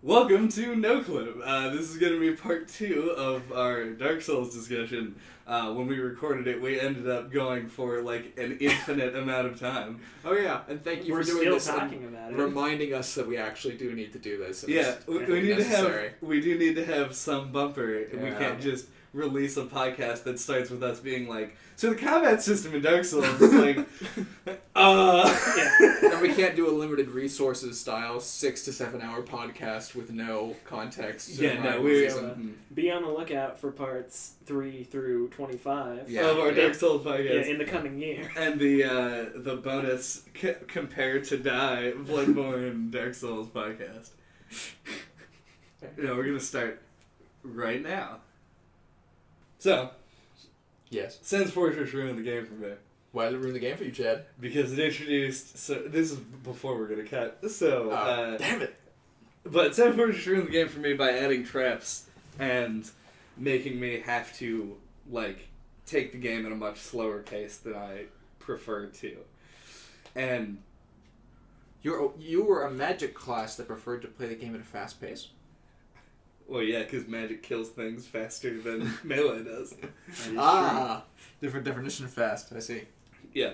Welcome to No Clip. This is going to be part 2 of our Dark Souls discussion. When we recorded it, we ended up going for like an infinite amount of time. Oh yeah, and thank you We're for doing this talking about it. reminding us that we actually do need to do this. Yeah, we need necessary. we do need to have some bumper. Yeah. We can't just release a podcast that starts with us being like, so the combat system in Dark Souls is like, And we can't do a limited resources style 6 to 7 hour podcast with no context. Yeah, no, we're... Be on the lookout for parts 3 through 25 of our Dark Souls podcast in the coming year. And the bonus Compare to Die Bloodborne Dark Souls podcast. We're going to start right now. So, yes. Sans Fortress ruined the game for me. Why did it ruin the game for you, Chad? Because it introduced... So, this is before we're going to cut. So, damn it. But Sans Fortress ruined the game for me by adding traps and making me have to, like, take the game at a much slower pace than I prefer to. And... You were a magic class that preferred to play the game at a fast pace? Well, yeah, because magic kills things faster than melee does. Different definition of fast, I see. Yeah.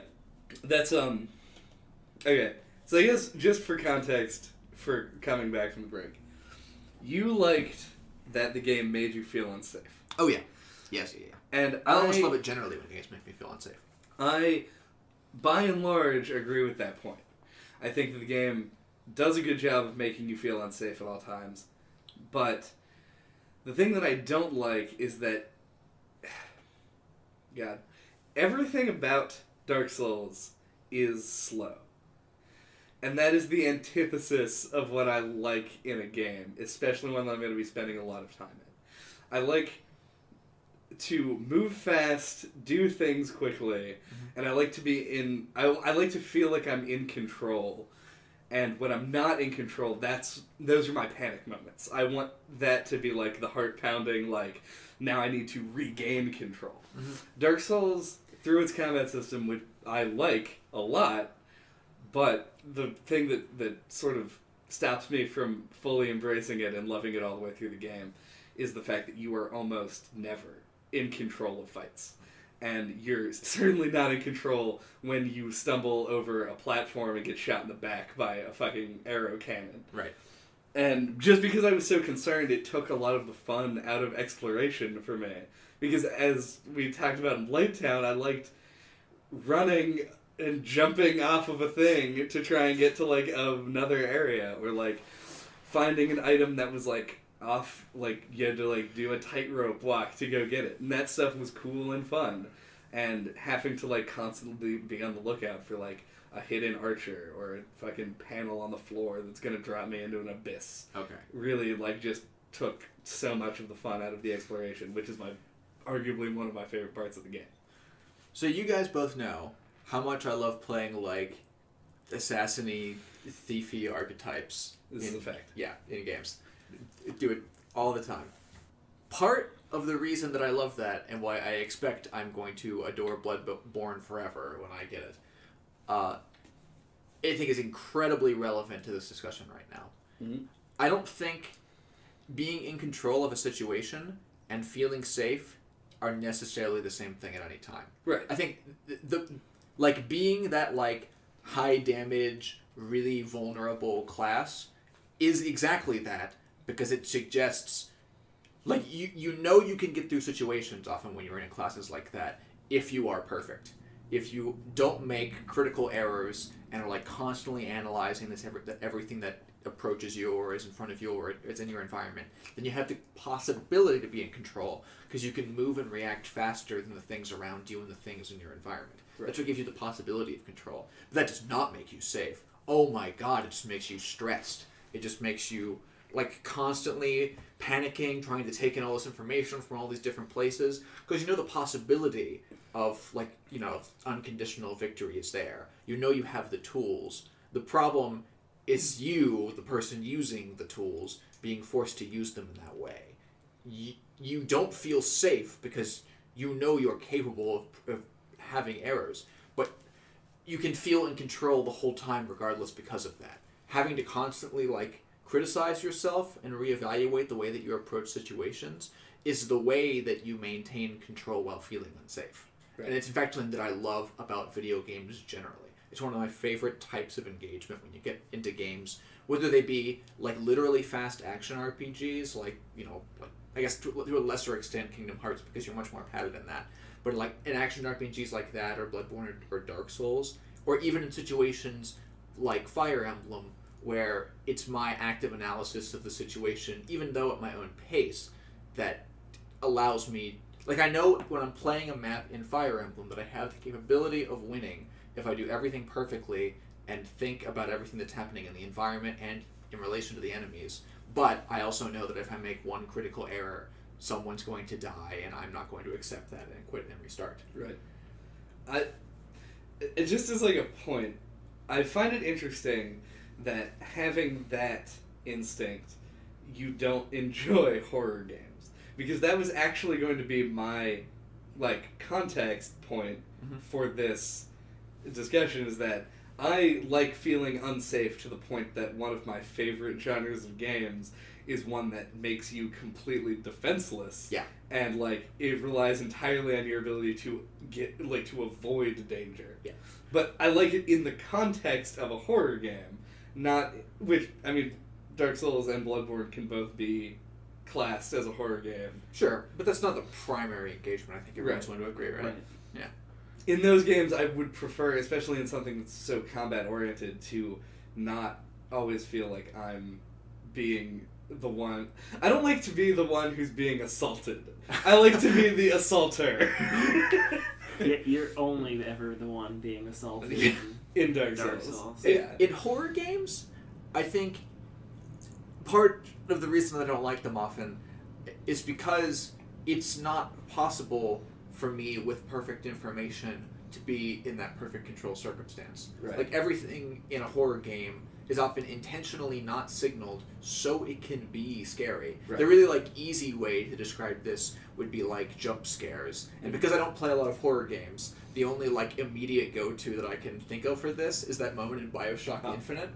That's, okay. So I guess, just for context, for coming back from the break, you liked that the game made you feel unsafe. Oh, yeah. Yes, yeah. And I almost love it generally when games make me feel unsafe. I, by and large, agree with that point. I think that the game does a good job of making you feel unsafe at all times, but... The thing that I don't like is that, God, everything about Dark Souls is slow. And that is the antithesis of what I like in a game, especially one that I'm going to be spending a lot of time in. I like to move fast, do things quickly, and I like to be in... I like to feel like I'm in control. And when I'm not in control, those are my panic moments. I want that to be like the heart-pounding, like, now I need to regain control. Mm-hmm. Dark Souls, through its combat system, which I like a lot, but the thing that sort of stops me from fully embracing it and loving it all the way through the game is the fact that you are almost never in control of fights. And you're certainly not in control when you stumble over a platform and get shot in the back by a fucking arrow cannon. Right. And just because I was so concerned, it took a lot of the fun out of exploration for me. Because as we talked about in Lake Town, I liked running and jumping off of a thing to try and get to, like, another area. Or, like, finding an item that was, like, off, like, you had to, like, do a tightrope walk to go get it. And that stuff was cool and fun. And having to, like, constantly be on the lookout for, like, a hidden archer or a fucking panel on the floor that's gonna drop me into an abyss. Okay. Really, like, just took so much of the fun out of the exploration, which is arguably one of my favorite parts of the game. So you guys both know how much I love playing, like, assassin-y, thiefy archetypes. This is a fact. Yeah, in games. Do it all the time. Part of the reason that I love that and why I expect I'm going to adore Bloodborne forever when I get it, I think is incredibly relevant to this discussion right now. Mm-hmm. I don't think being in control of a situation and feeling safe are necessarily the same thing at any time. Right. I think like being that, like, high damage, really vulnerable class is exactly that. Because it suggests, like, you know you can get through situations often when you're in classes like that if you are perfect. If you don't make critical errors and are, like, constantly analyzing everything that approaches you or is in front of you or is in your environment, then you have the possibility to be in control because you can move and react faster than the things around you and the things in your environment. Right. That's what gives you the possibility of control. But that does not make you safe. Oh my god, it just makes you stressed. It just makes you... like, constantly panicking, trying to take in all this information from all these different places. Because you know the possibility of, like, you know, unconditional victory is there. You know you have the tools. The problem is you, the person using the tools, being forced to use them in that way. You don't feel safe because you know you're capable of having errors. But you can feel in control the whole time regardless because of that. Having to constantly, like, criticize yourself and reevaluate the way that you approach situations is the way that you maintain control while feeling unsafe. Right. And it's in fact something that I love about video games generally. It's one of my favorite types of engagement when you get into games, whether they be like literally fast action RPGs, like, you know, like, I guess to a lesser extent Kingdom Hearts because you're much more padded than that. But like in action RPGs like that, or Bloodborne or Dark Souls, or even in situations like Fire Emblem, where it's my active analysis of the situation, even though at my own pace, that allows me... Like, I know when I'm playing a map in Fire Emblem that I have the capability of winning if I do everything perfectly and think about everything that's happening in the environment and in relation to the enemies. But I also know that if I make one critical error, someone's going to die, and I'm not going to accept that and quit and restart. Right. It just as like a point, I find it interesting that having that instinct, you don't enjoy horror games. Because that was actually going to be my, like, context point for this discussion, is that I like feeling unsafe to the point that one of my favorite genres of games is one that makes you completely defenseless. Yeah. And, like, it relies entirely on your ability to to avoid danger. Yeah. But I like it in the context of a horror game, Dark Souls and Bloodborne can both be classed as a horror game. Sure, but that's not the primary engagement. I think everyone's going to agree, right? Yeah. In those games, I would prefer, especially in something that's so combat-oriented, to not always feel like I'm being the one... I don't like to be the one who's being assaulted. I like to be the assaulter. You're only ever the one being assaulted in Dark Souls. Yeah. In horror games, I think part of the reason I don't like them often is because it's not possible for me with perfect information to be in that perfect control circumstance. Right. Like everything in a horror game is often intentionally not signaled so it can be scary. Right. The really like easy way to describe this would be like jump scares. And because I don't play a lot of horror games, the only like immediate go-to that I can think of for this is that moment in BioShock Infinite,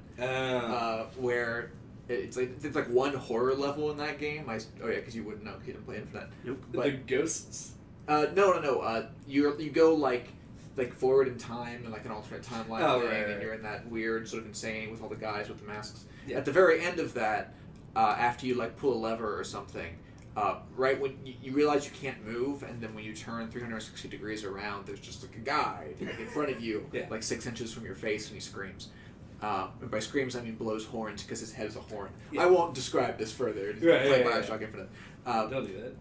where it's like one horror level in that game. Because you wouldn't know because you didn't play Infinite. Nope. But the ghosts? No. You go like forward in time and like an alternate timeline thing, right. And you're in that weird sort of insane with all the guys with the masks. Yeah. At the very end of that, after you like pull a lever or something, right when you realize you can't move, and then when you turn 360 degrees around, there's just like a guy like, in front of you, like 6 inches from your face, and he screams. And by screams, I mean blows horns because his head is a horn. Yeah. I won't describe this further. Just play BioShock Infinite. Don't do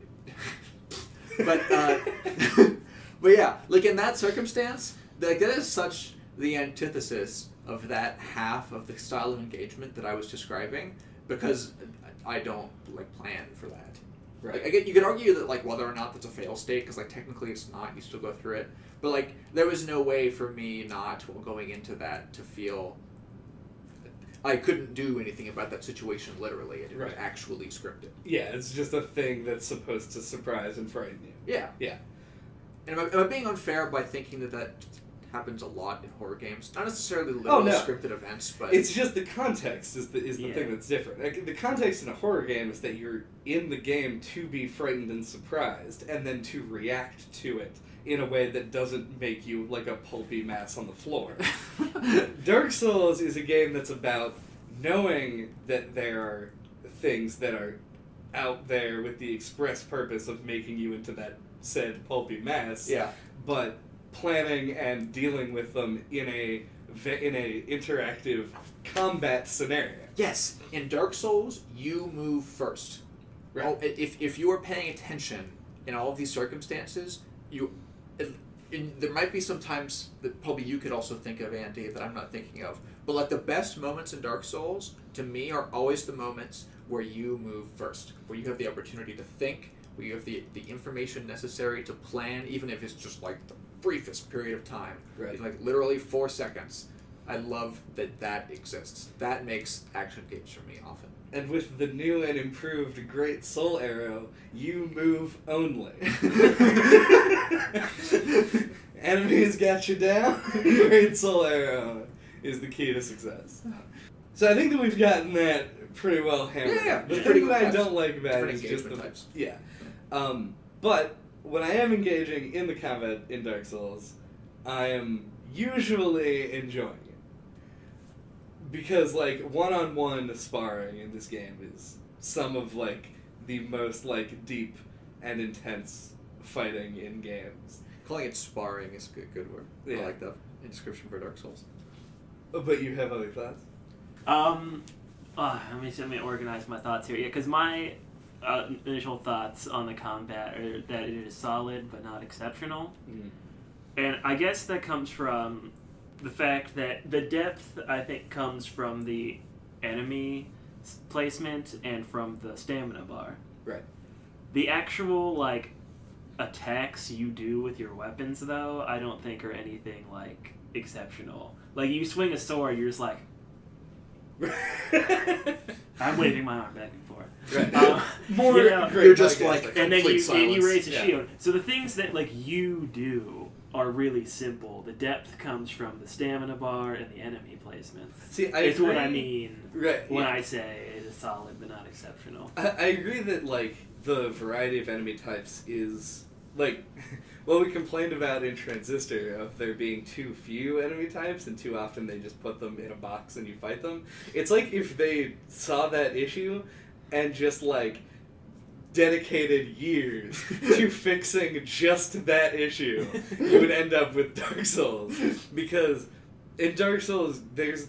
that. But yeah, like in that circumstance, like that is such the antithesis of that half of the style of engagement that I was describing, because I don't like plan for that. Right. Like, again, you could argue that like whether or not that's a fail state, because like technically it's not. You still go through it, but like there was no way for me not going into that to feel I couldn't do anything about that situation literally. It was actually scripted. Yeah, it's just a thing that's supposed to surprise and frighten you. Yeah. Yeah. And am I being unfair by thinking that happens a lot in horror games? Not necessarily literal scripted events, but... It's just the context is the thing that's different. Like, the context in a horror game is that you're in the game to be frightened and surprised, and then to react to it in a way that doesn't make you like a pulpy mass on the floor. Dark Souls is a game that's about knowing that there are things that are out there with the express purpose of making you into that said pulpy mass, but planning and dealing with them in a interactive combat scenario. Yes, in Dark Souls, you move first. Right. Oh, if you are paying attention in all of these circumstances, there might be some times that probably you could also think of, Andy, that I'm not thinking of. But like the best moments in Dark Souls, to me, are always the moments where you move first, where you have the opportunity to think, where you have the information necessary to plan, even if it's just like the briefest period of time. Right. Like literally 4 seconds. I love that exists. That makes action games for me often. And with the new and improved Great Soul Arrow, you move only. Enemies got you down. Great Soul Arrow is the key to success. So I think that we've gotten that pretty well hammered. Yeah. The Pretty thing that I types. don't like about it Different is just the engagement types. yeah. But when I am engaging in the combat in Dark Souls, I am usually enjoying it. Because, like, one-on-one sparring in this game is some of, like, the most, like, deep and intense fighting in games. Calling it sparring is a good word. Yeah. I like that description for Dark Souls. But you have other thoughts? Let me organize my thoughts here. Yeah, because my initial thoughts on the combat are that it is solid but not exceptional. Mm. And I guess that comes from the fact that the depth, I think, comes from the enemy placement and from the stamina bar. Right. The actual, like, attacks you do with your weapons, though, I don't think are anything, like, exceptional. Like, you swing a sword, you're just like... I'm waving my arm back and forth. Right. More, you know, you're just like and then complete silence. you raise a Yeah. shield. So the things that, like, you do are really simple. The depth comes from the stamina bar and the enemy placements. See, It's what I mean Right. when I say it is solid but not exceptional. I agree that, like, the variety of enemy types is, like, what we complained about in Transistor of there being too few enemy types and too often they just put them in a box and you fight them. It's like if they saw that issue and just, like, dedicated years to fixing just that issue, you would end up with Dark Souls. Because in Dark Souls, there's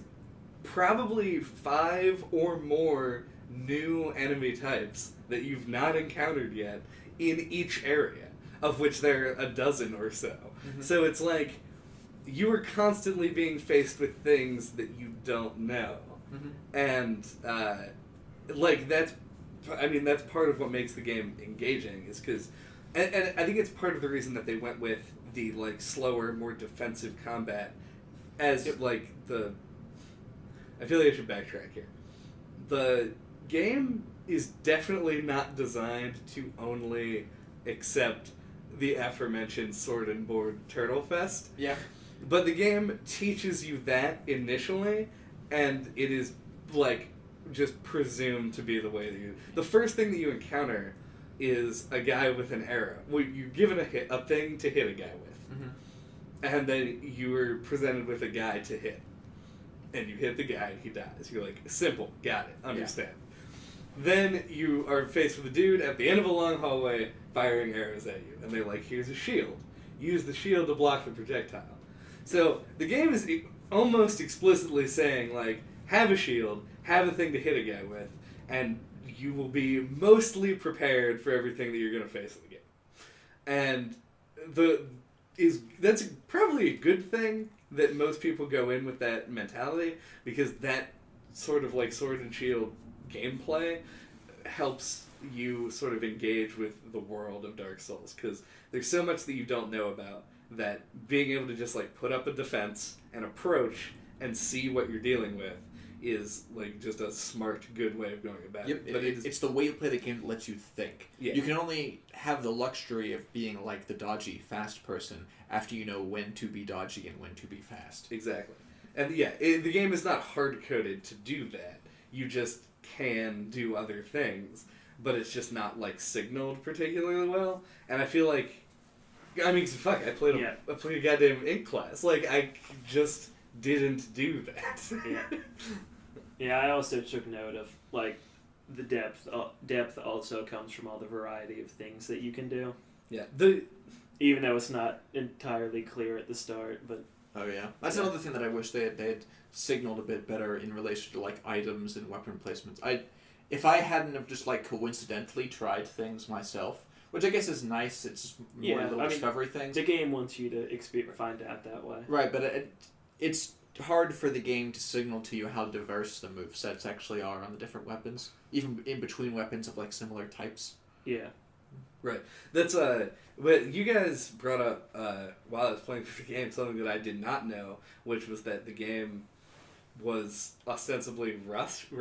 probably 5 or more new enemy types that you've not encountered yet in each area, of which there are a dozen or so. Mm-hmm. So it's like you are constantly being faced with things that you don't know. Mm-hmm. And like that's part of what makes the game engaging is because and I think it's part of the reason that they went with the, like, slower, more defensive combat as like the I feel like I should backtrack here. The game is definitely not designed to only accept the aforementioned sword and board turtle fest. Yeah. But the game teaches you that initially, and it is, like, just presumed to be the way that you... The first thing that you encounter is a guy with an arrow. Well, you're given a thing to hit a guy with. Mm-hmm. And then you are presented with a guy to hit. And you hit the guy and he dies. You're like, simple, got it, understand. Yeah. Then you are faced with a dude at the end of a long hallway firing arrows at you. And they're like, here's a shield. Use the shield to block the projectile. So the game is almost explicitly saying, like, have a shield, have a thing to hit a guy with, and you will be mostly prepared for everything that you're going to face in the game. And that's probably a good thing that most people go in with that mentality, because that sort of, like, sword and shield gameplay helps you sort of engage with the world of Dark Souls, because there's so much that you don't know about that being able to just, like, put up a defense and approach and see what you're dealing with is, like, just a smart, good way of going about it. But it's the way you play the game that lets you think. Yeah. You can only have the luxury of being like the dodgy, fast person after you know when to be dodgy and when to be fast. Exactly. And yeah, the game is not hard-coded to do that. You just can do other things, but it's just not, like, signaled particularly well. And I feel like, I mean, fuck, I played a goddamn ink class. Like, I just didn't do that. Yeah. Yeah, I also took note of, like, the depth. Depth also comes from all the variety of things that you can do. Yeah. Even though it's not entirely clear at the start, but... Oh, yeah. That's another thing that I wish they had signaled a bit better in relation to, like, items and weapon placements. If I hadn't have just, like, coincidentally tried things myself, which I guess is nice, it's more little discovery things. The game wants you to find out that way. Right, but it's hard for the game to signal to you how diverse the movesets actually are on the different weapons, even in between weapons of, like, similar types. Yeah. Right. That's but you guys brought up while I was playing through the game something that I did not know, which was that the game was ostensibly rushed.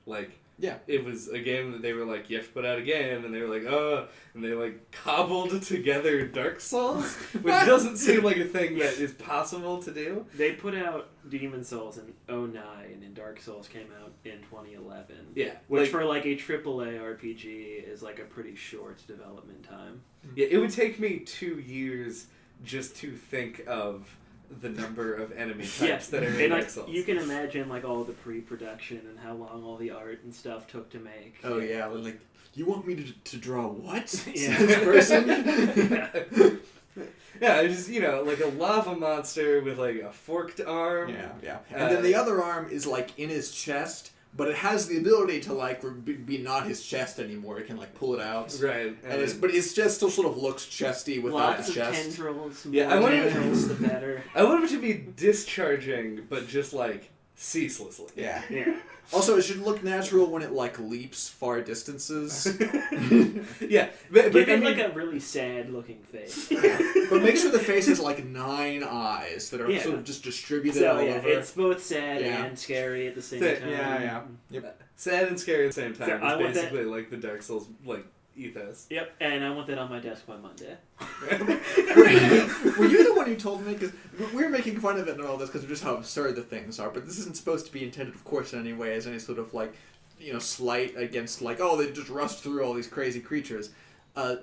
Like, Yeah. It was a game that they were like, you have to put out a game, and they were like, and they like cobbled together Dark Souls, which doesn't seem like a thing that is possible to do. They put out Demon Souls in 2009, and Dark Souls came out in 2011. Yeah. Which for like a AAA RPG is like a pretty short development time. Yeah, it would take me 2 years just to think of the number of enemy types that are in Dark Souls. You can imagine like all the pre-production and how long all the art and stuff took to make. Oh yeah, like you want me to draw what? Yeah. This person? Yeah, it's just like a lava monster with like a forked arm. Yeah. And then the other arm is like in his chest, but it has the ability to like be not his chest anymore. It can like pull it out. Right. But his chest still sort of looks chesty without lots the chest. of tendrils. Yeah, More tendrils, the better. I want him to be discharging, but just like ceaselessly. Yeah. Yeah. Also, it should look natural when it like leaps far distances. Yeah, but Give I him mean, like a really sad-looking face. But make sure the face has like 9 eyes that are sort of just distributed all over. It's both sad Yeah. and scary at the same Yeah, time. Yeah. Yep. sad and scary at the same time. So I want It's basically like the Dark Souls like ethos. Yep, and I want that on my desk by Monday. Were you the one who told me? Because we were making fun of it and all this because of just how absurd the things are. But this isn't supposed to be intended, of course, in any way as any sort of like, slight against like, oh, they just rust through all these crazy creatures. I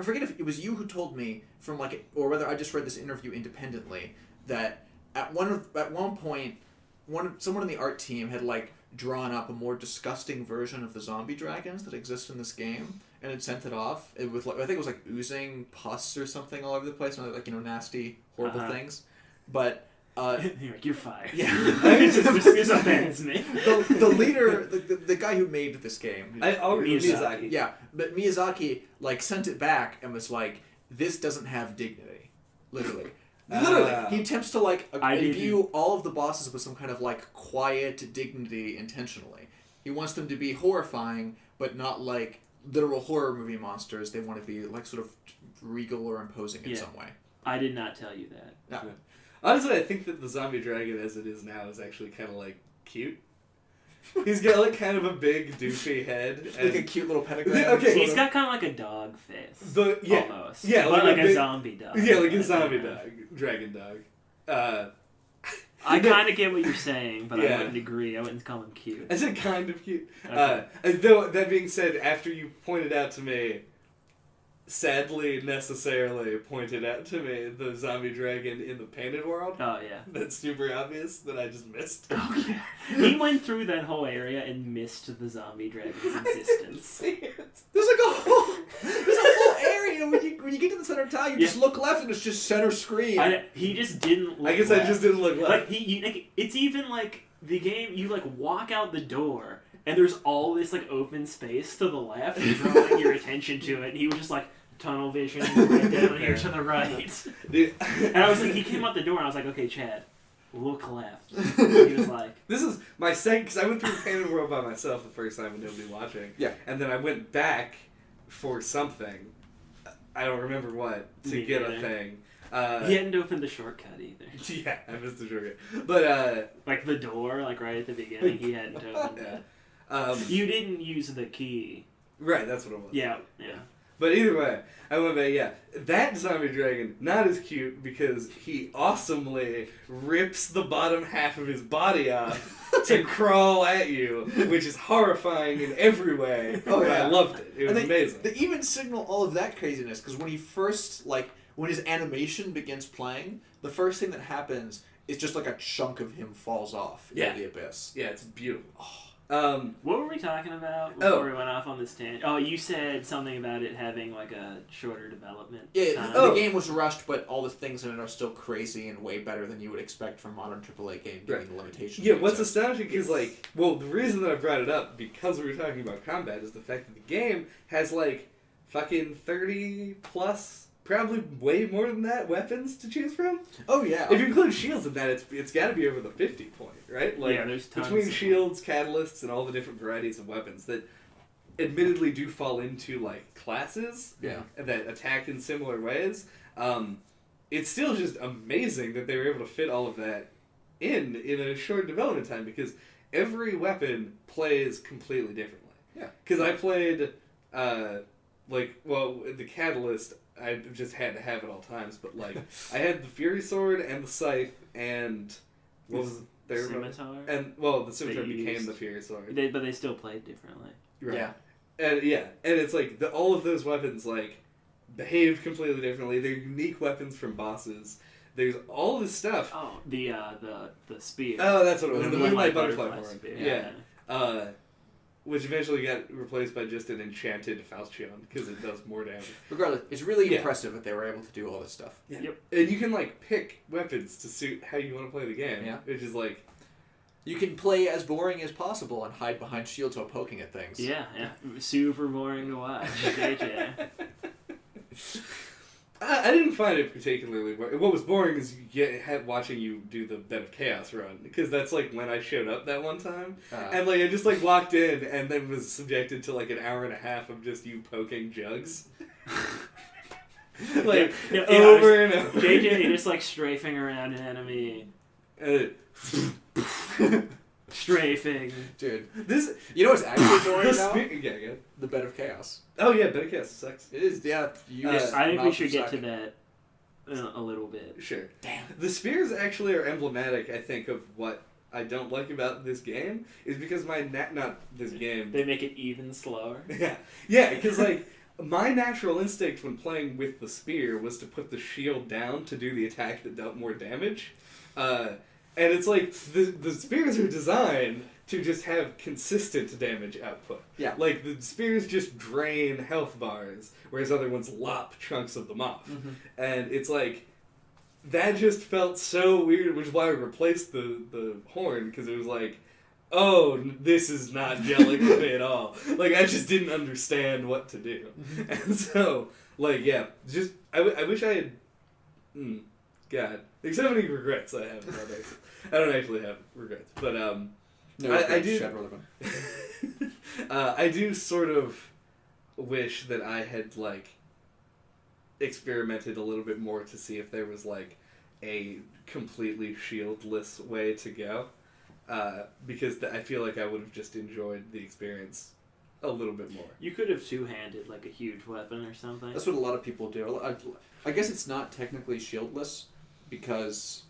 forget if it was you who told me from like, or whether I just read this interview independently that at one point, someone in the art team had like drawn up a more disgusting version of the zombie dragons that exist in this game, and had sent it off. It was like, I think it was like oozing pus or something all over the place, and like nasty, horrible things. But You're fired. yeah, This offends me. the leader, the guy who made this game, Miyazaki. yeah, but Miyazaki like sent it back and was like, "This doesn't have dignity," literally. He attempts to like imbue all of the bosses with some kind of like quiet dignity intentionally. He wants them to be horrifying, but not like literal horror movie monsters. They want to be like sort of regal or imposing in some way. I did not tell you that. No. Honestly, I think that the zombie dragon as it is now is actually kind of like cute. He's got like kind of a big doofy head, and Like a cute little pentagram. Okay. He's got kind of like a dog face. Almost. Yeah, but like a big zombie dog. Yeah, like a zombie dog, dragon dog. I kind of get what you're saying, but Yeah. I wouldn't agree. I wouldn't call him cute. I said kind of cute. Okay. Though that being said, after you pointed out to me, sadly necessarily pointed out to me the zombie dragon in the painted world. Oh, yeah. That's super obvious that I just missed. Oh, yeah. He went through that whole area and missed the zombie dragon's existence. There's a whole area when you get to the center of town, you just look left and it's just center screen. He just didn't look I guess left. I just didn't look left. Like, it's even like the game, you like walk out the door and there's all this like open space to the left drawing your attention to it, and he was just like, tunnel vision right down here to the right. Dude. And I was like, he came out the door and I was like, okay, Chad, look left. And he was like, This is my second, because I went through the painted world by myself the first time with nobody watching. Yeah. And then I went back for something. I don't remember what, to get a thing. he hadn't opened the shortcut either. Yeah, I missed the shortcut. But, Like the door, like right at the beginning, he hadn't opened it. You didn't use the key. Right, that's what it was. Yeah. But either way, I went back, yeah. That zombie dragon, not as cute because he awesomely rips the bottom half of his body off to crawl at you, which is horrifying in every way. Oh, but yeah. I loved it. It was amazing. They even signal all of that craziness, because when he first, like, when his animation begins playing, the first thing that happens is just like a chunk of him falls off into the abyss. Yeah, it's beautiful. What were we talking about before we went off on this tangent? Oh, you said something about it having like a shorter development time. The game was rushed, but all the things in it are still crazy and way better than you would expect from a modern AAA game, given the limitations. Yeah, what's astonishing is like, well, the reason that I brought it up, because we were talking about combat, is the fact that the game has like fucking 30 plus, probably way more than that, weapons to choose from. Oh yeah. If you include shields in that, it's got to be over the 50 point, right? Like, yeah, there's tons between of shields, catalysts, and all the different varieties of weapons that admittedly do fall into like classes that attack in similar ways. It's still just amazing that they were able to fit all of that in a short development time, because every weapon plays completely differently. Yeah. Because I played, the Catalyst, I just had to have at all times, but, like, I had the Fury Sword and the Scythe and... What was the third one? Scimitar? And, well, the Scimitar They became used- the Fury Sword. But they still played differently. Right. Yeah. And it's like all of those weapons like behave completely differently. They're unique weapons from bosses. There's all this stuff. Oh, the spear. Oh, that's what it was. The The Moonlight Moonlight Butterfly Horn. spear. Yeah. Which eventually got replaced by just an enchanted Falchion because it does more damage. Regardless, it's really impressive that they were able to do all this stuff. Yeah. Yep. And you can like pick weapons to suit how you want to play the game. Yeah. Which is like You can play as boring as possible and hide behind shields while poking at things. Yeah. Super boring to watch. JJ. I didn't find it particularly boring. What was boring is watching you do the Bed of Chaos run, because that's like when I showed up that one time, and like I just like walked in and then was subjected to like an hour and a half of just you poking jugs, like over and over. JJ just like strafing around an enemy, strafing. Dude, This you know what's actually boring now? yeah. The Bed of Chaos. Oh yeah, Bed of Chaos sucks. It is, yeah. I think we should get to that a little bit. Sure. Damn. The spears actually are emblematic, I think, of what I don't like about this game, is because not this game. They make it even slower. Yeah, because like my natural instinct when playing with the spear was to put the shield down to do the attack that dealt more damage, and it's like the spears are designed to just have consistent damage output. Yeah. Like the spears just drain health bars, whereas other ones lop chunks of them off, and it's like. That just felt so weird, which is why I replaced the horn, because it was like, oh, this is not gelling with me at all. Like, I just didn't understand what to do. And so, like, yeah, just, I wish I had, God, there's so many regrets I have about it. I don't actually have regrets, but, No, I do, Shed Relevant. I do sort of wish that I had, like, experimented a little bit more to see if there was like a completely shieldless way to go, because I feel like I would have just enjoyed the experience a little bit more. You could have two-handed like a huge weapon or something. That's what a lot of people do. I guess it's not technically shieldless because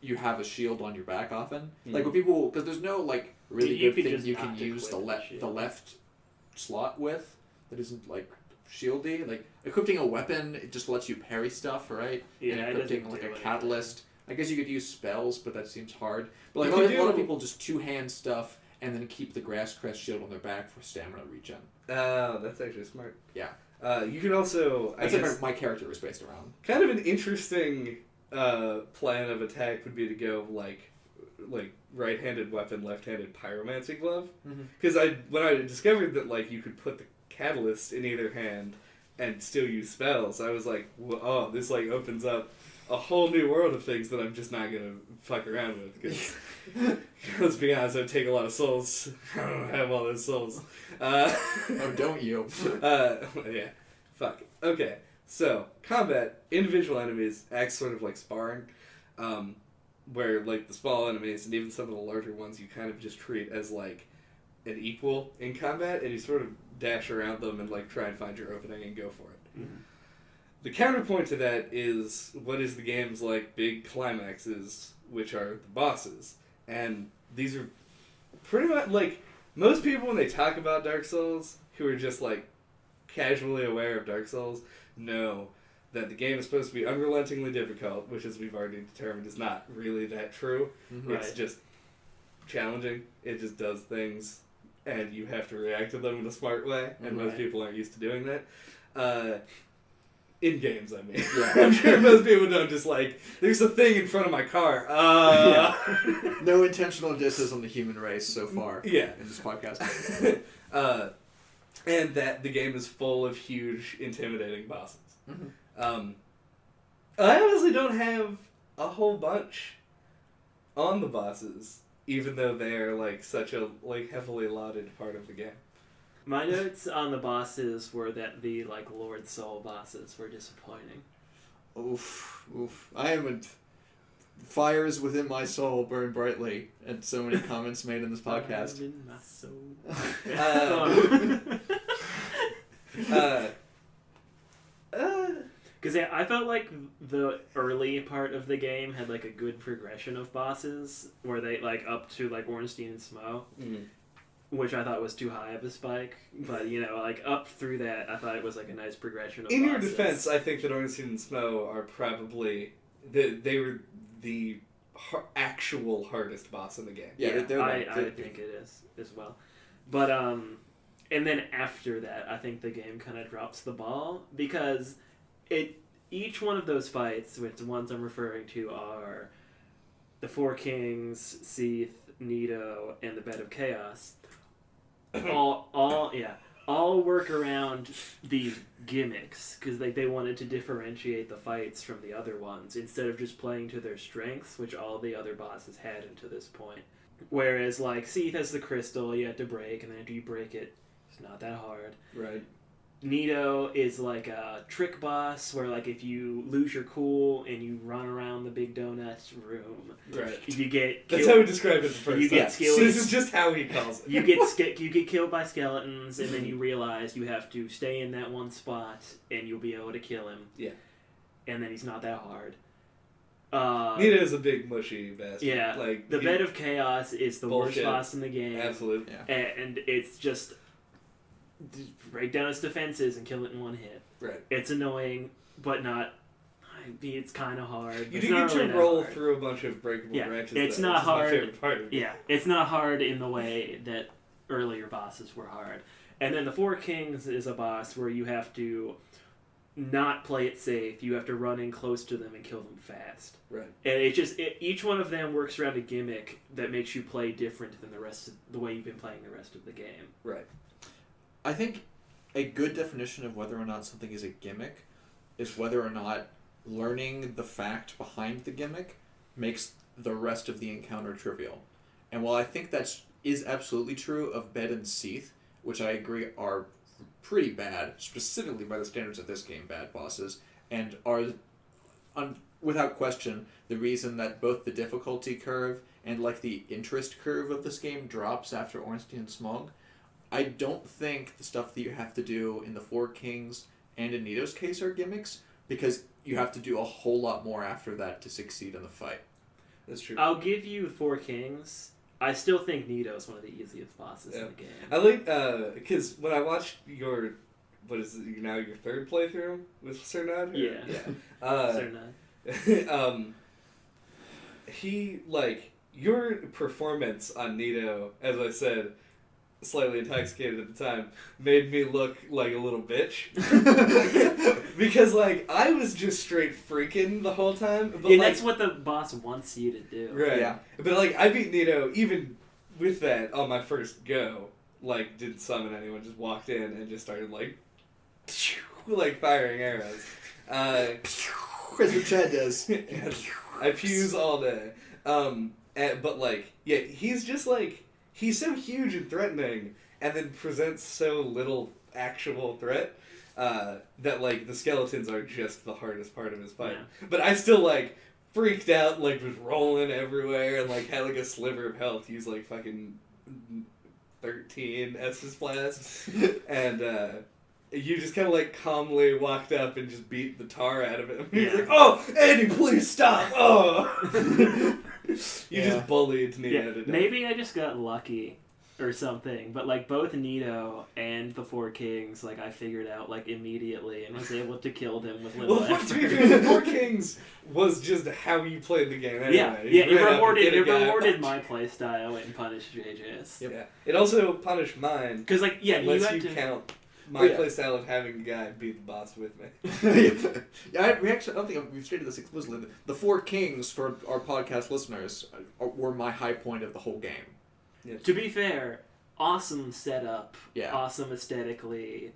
you have a shield on your back often. Like when people, because there's no like really You good could thing just you can not use the equip the shield. left slot with that isn't like shieldy. Like equipping a weapon, it just lets you parry stuff, right? Yeah, and it equipping doesn't like do a anything. catalyst. I guess you could use spells, but that seems hard. But like You a lot could of do- people just two-hand stuff and then keep the grass crest shield on their back for stamina regen. That's actually smart. Yeah. You could also, I That's guess, what my character was based around. kind of an interesting plan of attack would be to go like right-handed weapon, left-handed pyromancy glove. Because when I discovered that like you could put the catalyst in either hand and still use spells, I was like, oh, this like opens up a whole new world of things that I'm just not gonna fuck around with. Because let's be honest, I take a lot of souls. I don't have all those souls. Oh, don't you? Yeah. Fuck. Okay. So combat, individual enemies act sort of like sparring, where like the small enemies and even some of the larger ones you kind of just treat as like an equal in combat, and you sort of dash around them and like try and find your opening and go for it. The counterpoint to that is what is the game's like big climaxes, which are the bosses. And these are pretty much like most people when they talk about Dark Souls who are just like casually aware of Dark Souls know that the game is supposed to be unrelentingly difficult, which as we've already determined is not really that true. It's Right. just challenging. It just does things and you have to react to them in a smart way, and most Right. people aren't used to doing that. In games, I mean. Yeah. I'm sure most people don't just like, there's a thing in front of my car. No intentional disses on the human race so far. Yeah. In this podcast. And that the game is full of huge, intimidating bosses. I honestly don't have a whole bunch on the bosses, even though they are like such a like heavily lauded part of the game. My notes on the bosses were that the like Lord Soul bosses were disappointing. Oof. Fires within my soul burn brightly, and so many comments made in this podcast. Fire in my soul. Because I felt like the early part of the game had like a good progression of bosses, where they like up to like Ornstein and Smo, which I thought was too high of a spike. But like up through that, I thought it was like a nice progression of In bosses. your defense, I think that Ornstein and Smo are probably they were the actual hardest boss in the game. Yeah, I think it is as well. But and then after that, I think the game kind of drops the ball because each one of those fights, which the ones I'm referring to are the Four Kings, Seath, Nito, and the Bed of Chaos. all work around these gimmicks because they wanted to differentiate the fights from the other ones instead of just playing to their strengths, which all the other bosses had until this point. Whereas like Seath has the crystal you have to break, and then after you break it, it's not that hard. Right. Nito is like a trick boss where like if you lose your cool and you run around the big donuts room, Right. you get That's killed. how we describe it the first You time. get skills. So this is just how he calls it. You get killed by skeletons, and then you realize you have to stay in that one spot, and you'll be able to kill him. Yeah. And then he's not that hard. Nita is a big mushy bastard. Yeah. Like The Bed of Chaos is the Bullshit. worst boss in the game. Absolutely. Yeah. And it's just break down its defenses and kill it in one hit. Right. It's annoying, but not. I mean, it's kind of hard. You It's do not get really to that roll hard. through a bunch of breakable Yeah, branches. it's though, not which is hard. My favorite part of it. Yeah, it's not hard in the way that earlier bosses were hard. And then the Four Kings is a boss where you have to not play it safe. You have to run in close to them and kill them fast. Right. And each one of them works around a gimmick that makes you play different than the way you've been playing the rest of the game. Right. I think a good definition of whether or not something is a gimmick is whether or not learning the fact behind the gimmick makes the rest of the encounter trivial. And while I think that is absolutely true of Bed and Seath, which I agree are pretty bad, specifically by the standards of this game, bad bosses, and are, without question, the reason that both the difficulty curve and like the interest curve of this game drops after Ornstein and Smog, I don't think the stuff that you have to do in the Four Kings and in Nito's case are gimmicks, because you have to do a whole lot more after that to succeed in the fight. That's true. I'll give you Four Kings. I still think Nito is one of the easiest bosses in the game. I like, because when I watched your third playthrough with Cernod? Cernod. Your performance on Nito, as I said, slightly intoxicated at the time, made me look like a little bitch. Because, I was just straight freaking the whole time. But, that's what the boss wants you to do. Right. Yeah. But, I beat Nito, even with that, on my first go. Didn't summon anyone, just walked in and just started, firing arrows. As what Chad does. I fuse all day. He's just, he's so huge and threatening, and then presents so little actual threat, that, the skeletons are just the hardest part of his fight. Yeah. But I still, freaked out, was rolling everywhere, and, had, a sliver of health, used, fucking 13 Estus Blasts, and, you just kind of, calmly walked up and just beat the tar out of him. He was Yeah. like, "Oh, Andy, please stop! Oh!" You just bullied Nito to death. Maybe I just got lucky or something, but both Nito and the Four Kings, I figured out immediately and was able to kill them with little Well, effort. to be fair, the Four Kings was just how you played the game anyway. You it ran up and rewarded hit a guy. my playstyle and punished JJ's. Yeah. It also punished mine, Because you unless had you to count my playstyle of having a guy beat the boss with me. I don't think we've stated this explicitly. The Four Kings, for our podcast listeners, were my high point of the whole game. Yeah. To be fair, awesome setup, Yeah. awesome aesthetically.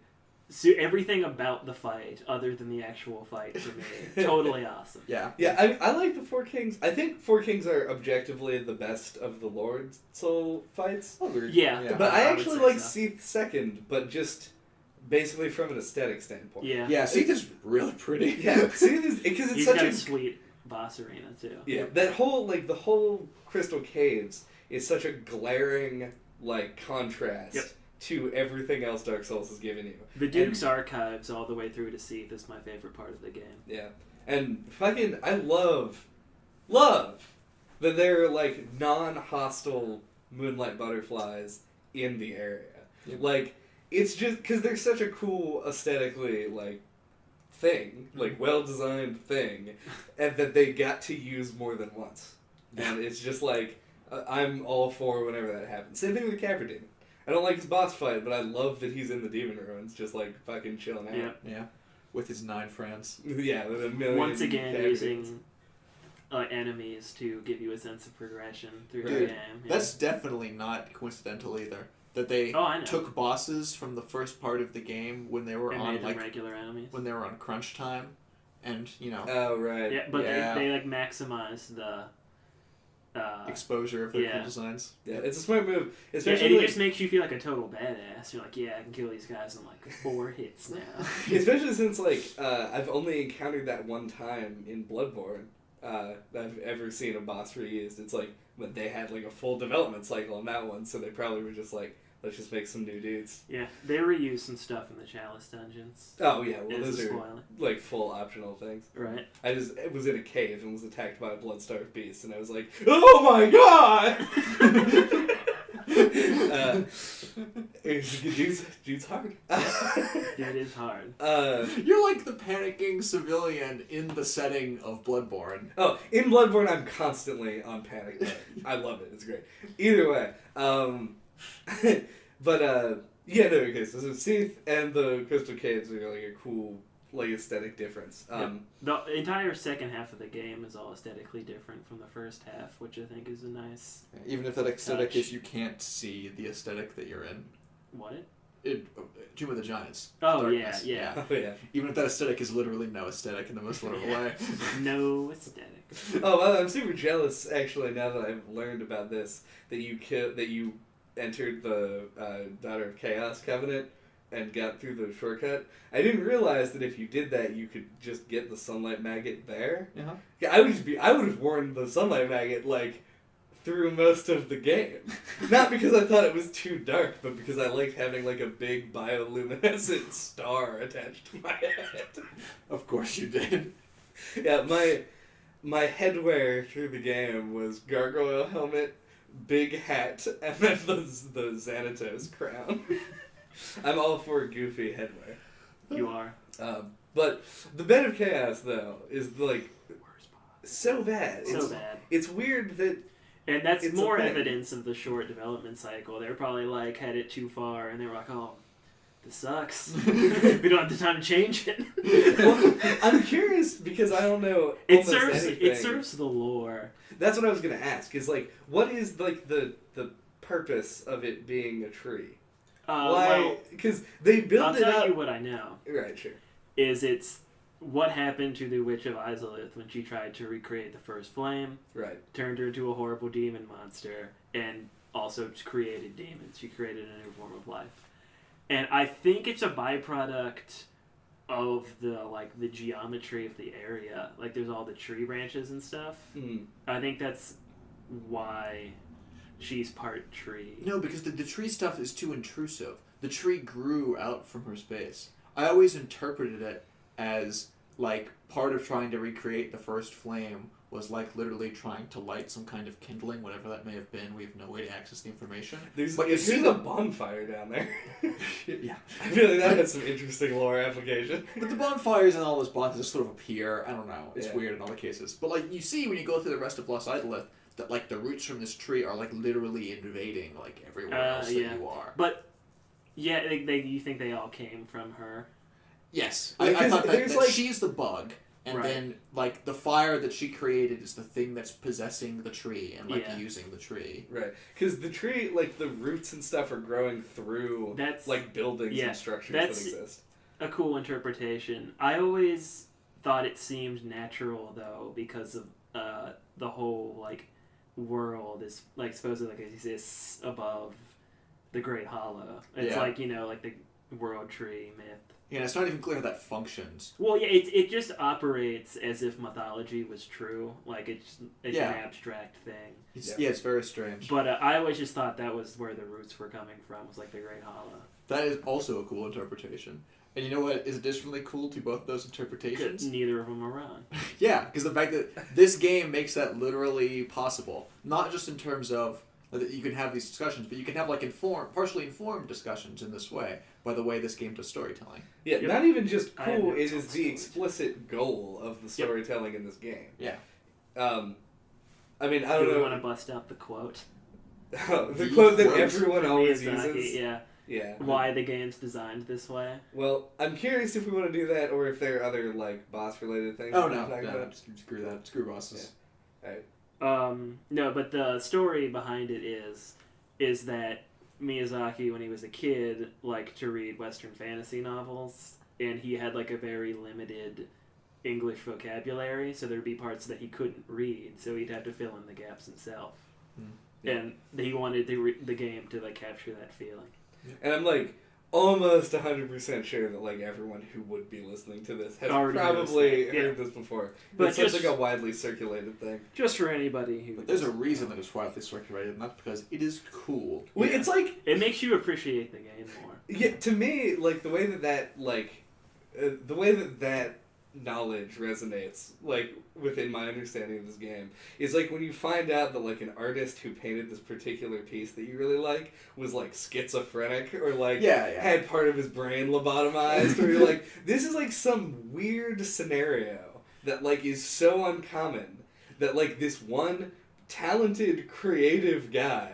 So everything about the fight, other than the actual fight, for me, totally awesome. Yeah. Yeah, I like the Four Kings. I think Four Kings are objectively the best of the Lord Soul fights. Oh, Yeah. But I I would actually say like so. Seath second, but just basically from an aesthetic standpoint. Yeah. Yeah, Seath is really pretty. Yeah, Seath is, because it's He's such got a... a sweet. boss arena too. Yeah, that whole the whole Crystal Caves is such a glaring contrast to everything else Dark Souls has given you. The Duke's Archives all the way through to Seath is my favorite part of the game. Yeah, and I love that there are non-hostile moonlight butterflies in the area. Yep. It's just because they're such a cool aesthetically thing, well-designed thing, and that they got to use more than once. And it's just I'm all for whenever that happens. Same thing with the Capra Demon. I don't like his boss fight, but I love that he's in the Demon Ruins, just fucking chilling out. Yeah. With his 9 friends. Yeah, with a million. Once again, using enemies to give you a sense of progression through the game. Yeah. That's definitely not coincidental either. That they took bosses from the first part of the game when they were on regular enemies. When they were on crunch time, and Oh right. Yeah, but they maximize the exposure of their cool designs. Yeah, it's a smart move. Especially and it just makes you feel like a total badass. You're like, I can kill these guys in 4 hits now. Especially since I've only encountered that one time in Bloodborne that I've ever seen a boss reused. It's when they had a full development cycle on that one, so they probably were just let's just make some new dudes. Yeah, they reuse some stuff in the Chalice dungeons. Oh yeah, well those are full optional things. Right. I was in a cave and was attacked by a blood-starved beast, and I was like, oh my god! Dude's hard. Dude is hard. You're like the panicking civilian in the setting of Bloodborne. Oh, in Bloodborne I'm constantly on panic mode. I love it. It's great. Either way. But okay, so Seath and the Crystal Caves are a cool aesthetic difference. The entire second half of the game is all aesthetically different from the first half, which I think is a nice even if that aesthetic is you can't see the aesthetic that you're in. What? Tomb of the Giants. Oh, Darkness. yeah. Oh, yeah. Even if that aesthetic is literally no aesthetic in the most literal way. No aesthetic. Oh, well, I'm super jealous, actually, now that I've learned about this, that you entered the Daughter of Chaos Covenant and got through the shortcut. I didn't realize that if you did that, you could just get the Sunlight Maggot there. Uh-huh. Yeah, I would have worn the Sunlight Maggot, through most of the game. Not because I thought it was too dark, but because I liked having, a big bioluminescent star attached to my head. Of course you did. Yeah, my headwear through the game was gargoyle helmet, big hat, and then the Xanatos crown. I'm all for goofy headwear. You are. But the Bed of Chaos, though, is so bad. So bad. It's weird that. And that's more evidence of the short development cycle. They were probably had it too far, and they were like, "Oh, this sucks. We don't have the time to change it." Well, I'm curious because I don't know. It serves the lore. That's what I was gonna ask. Is what is the purpose of it being a tree? Why? Because they build it up. I'll tell you what I know. Right, sure. It's what happened to the Witch of Izalith when she tried to recreate the first flame. Right. Turned her into a horrible demon monster, and also created demons. She created a new form of life. And I think it's a byproduct of the geometry of the area. There's all the tree branches and stuff. Mm. I think that's why she's part tree. No, because the tree stuff is too intrusive. The tree grew out from her space. I always interpreted it as part of trying to recreate the first flame was literally trying to light some kind of kindling, whatever that may have been. We have no way to access the information. But you see the bonfire down there. Yeah. I feel like that has some interesting lore application. But the bonfires and all those bonds just sort of appear. I don't know. It's weird in all the cases. But you see when you go through the rest of Lost Idolith that the roots from this tree are literally invading everywhere else that you are. But yeah, you think they all came from her? Yes, I thought that she's the bug, and then the fire that she created is the thing that's possessing the tree and using the tree. Right, because the tree, the roots and stuff are growing through buildings and structures that exist. A cool interpretation. I always thought it seemed natural though because of the whole world is supposedly exists above the Great Hollow. It's the world tree myth. Yeah, it's not even clear how that functions. Well, yeah, it just operates as if mythology was true. Like, it's an Yeah. abstract thing. It's very strange. But I always just thought that was where the roots were coming from, was like the Great Hollow. That is also a cool interpretation. And you know what is additionally cool to both those interpretations? Neither of them are wrong. Yeah, because the fact that this game makes that literally possible. Not just in terms of that you can have these discussions, but you can have like partially informed discussions in this way by the way this game does storytelling. Yeah, Yep. not even just I have cool, no it is the story. explicit goal of the storytelling in this game. Yeah. I mean, I Do don't we know. want to bust out the quote? The quote that quote everyone From always Miyazaki, uses. Yeah. Yeah. Why the game's designed this way. Well, I'm curious if we want to do that or if there are other, like, boss-related things. Oh we no, want to talk about. screw that. Screw bosses. No, but the story behind it is that Miyazaki, when he was a kid, liked to read Western fantasy novels, and he had like a very limited English vocabulary, so there'd be parts that he couldn't read, so he'd have to fill in the gaps himself. Yeah. And he wanted the game to like capture that feeling. And I'm, like, almost 100% sure that, like, everyone who would be listening to this has Already probably knows that, heard this before. But It's such, just- like, a widely circulated thing. Just for anybody who. But there's a reason that it's widely circulated, and that's because it is cool. Well, Yeah. it's, like, It makes you appreciate the game more. yeah, to me, like, the way that knowledge resonates, like, within my understanding of this game, is like when you find out that, like, an artist who painted this particular piece that you really like was, like, schizophrenic or, like, Yeah. had part of his brain lobotomized, or you're like, this is, like, some weird scenario that, like, is so uncommon that, like, this one talented, creative guy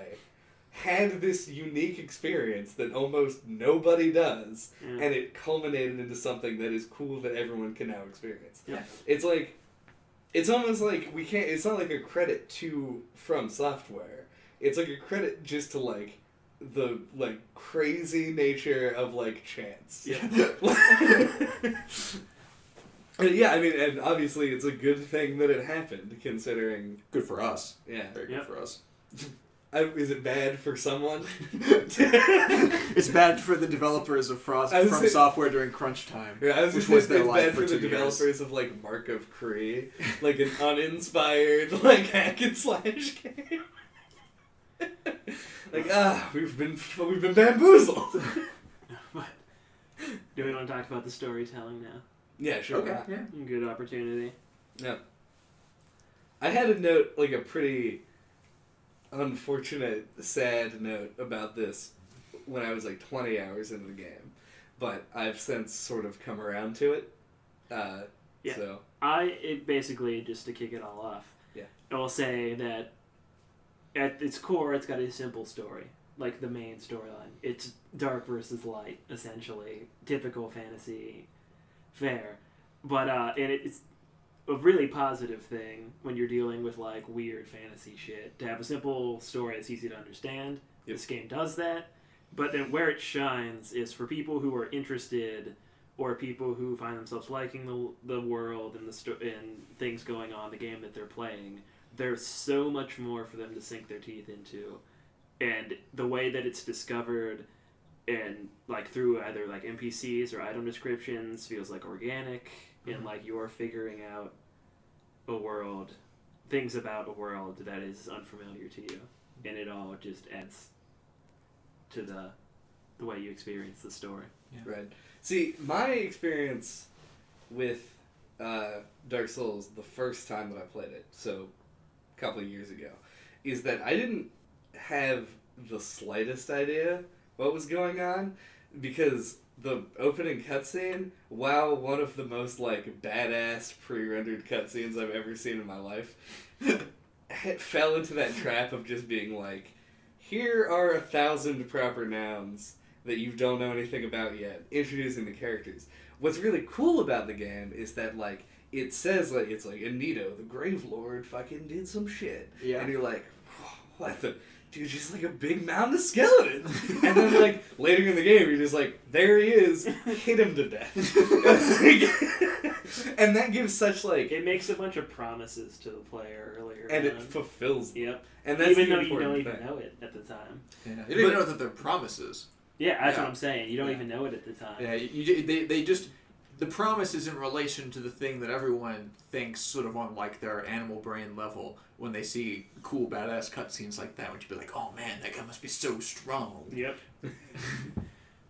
had this unique experience that almost nobody does, Yeah. and it culminated into something that is cool that everyone can now experience. Yeah. It's like, it's almost like we can't, it's not like a credit to From Software. It's like a credit just to, like, the, like, crazy nature of, like, chance. Yeah. And yeah, I mean, and obviously it's a good thing that it happened, considering, Good for us. yeah. Very good Yep. for us. Is it bad for someone? It's bad for the developers of From Software during crunch time. Yeah, I was Which just was saying their it's life bad for for the 2 years. developers of, like, Mark of Cree, like an uninspired, like, hack and slash game. Like, we've been bamboozled. But do we want to talk about the storytelling now? Yeah, sure. Okay. Yeah. Good opportunity. Yeah. I had to note, like, a pretty unfortunate, sad note about this when I was, like, 20 hours into the game. But I've since sort of come around to it. Yeah. So, It basically, just to kick it all off, Yeah. I will say that at its core, it's got a simple story, like the main storyline. It's dark versus light, essentially. Typical fantasy fare. But, and it's a really positive thing when you're dealing with, like, weird fantasy shit. To have a simple story that's easy to understand. Yep. This game does that. But then where it shines is for people who are interested, or people who find themselves liking the world and and things going on in the game that they're playing. There's so much more for them to sink their teeth into, and the way that it's discovered, and like through either like NPCs or item descriptions, feels like organic, and like you're figuring out a world, things about a world that is unfamiliar to you, and it all just adds to the way you experience the story. right. See, my experience with Dark Souls the first time that I played it, so a couple of years ago, is that I didn't have the slightest idea what was going on, because the opening cutscene, while one of the most, like, badass pre-rendered cutscenes I've ever seen in my life, it fell into that trap of just being like, here are 1,000 proper nouns that you don't know anything about yet, introducing the characters. What's really cool about the game is that, like, it says, like, it's like, Anito, the Grave Lord, fucking did some shit. Yeah. And you're like, what the... Dude, just like a big mound of skeletons. And then, like, later in the game, you're just like, there he is, hit him to death. And that gives such, like... It makes a bunch of promises to the player earlier And on. it fulfills them. Yep. And that's Even the though you important don't even thing. know it at the time. Yeah. You didn't even know that they're promises. Yeah, that's Yeah. what I'm saying. You don't Yeah. even know it at the time. Yeah, they just the promise is in relation to the thing that everyone thinks sort of on like their animal brain level when they see cool badass cutscenes like that, which you be like, oh man, that guy must be so strong. Yep.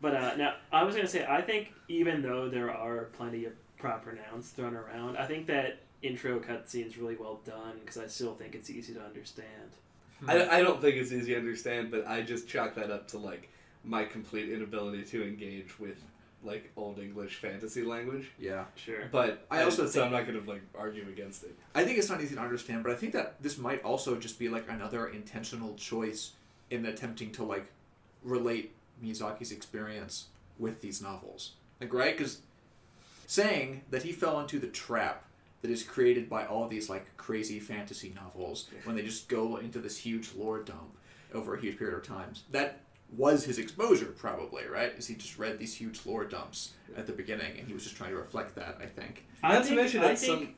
But now, I was going to say, I think even though there are plenty of proper nouns thrown around, I think that intro cutscene is really well done because I still think it's easy to understand. I don't think it's easy to understand, but I just chalk that up to like my complete inability to engage with like Old English fantasy language. Yeah. Sure. But I also so I'm not going to like argue against it. I think it's not easy to understand, but I think that this might also just be like another intentional choice in attempting to like relate Miyazaki's experience with these novels. Like, right? Because saying that he fell into the trap that is created by all these like crazy fantasy novels when they just go into this huge lore dump over a huge period of time. That was his exposure, probably, right? Is he just read these huge lore dumps at the beginning, and he was just trying to reflect that, I think. Not to mention I think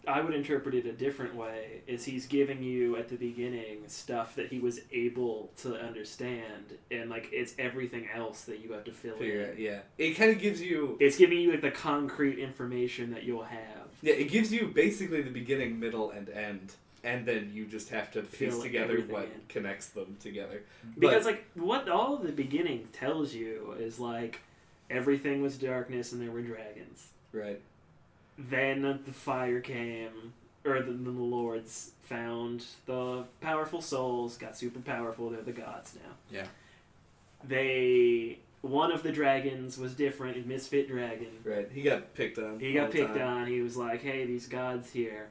I would interpret it a different way, is he's giving you, at the beginning, stuff that he was able to understand, and, like, it's everything else that you have to fill in. Yeah. It kind of gives you... It's giving you, like, the concrete information that you'll have. Yeah, it gives you basically the beginning, middle, and end, and then you just have to piece Fill together everything what in. connects them together. Because, like, what all the beginning tells you is, like, everything was darkness and there were dragons. Right. Then the fire came, or the lords found the powerful souls, got super powerful, they're the gods now. Yeah. One of the dragons was different, a misfit dragon. Right. He got picked on. He got picked on, he was like, hey, these gods here,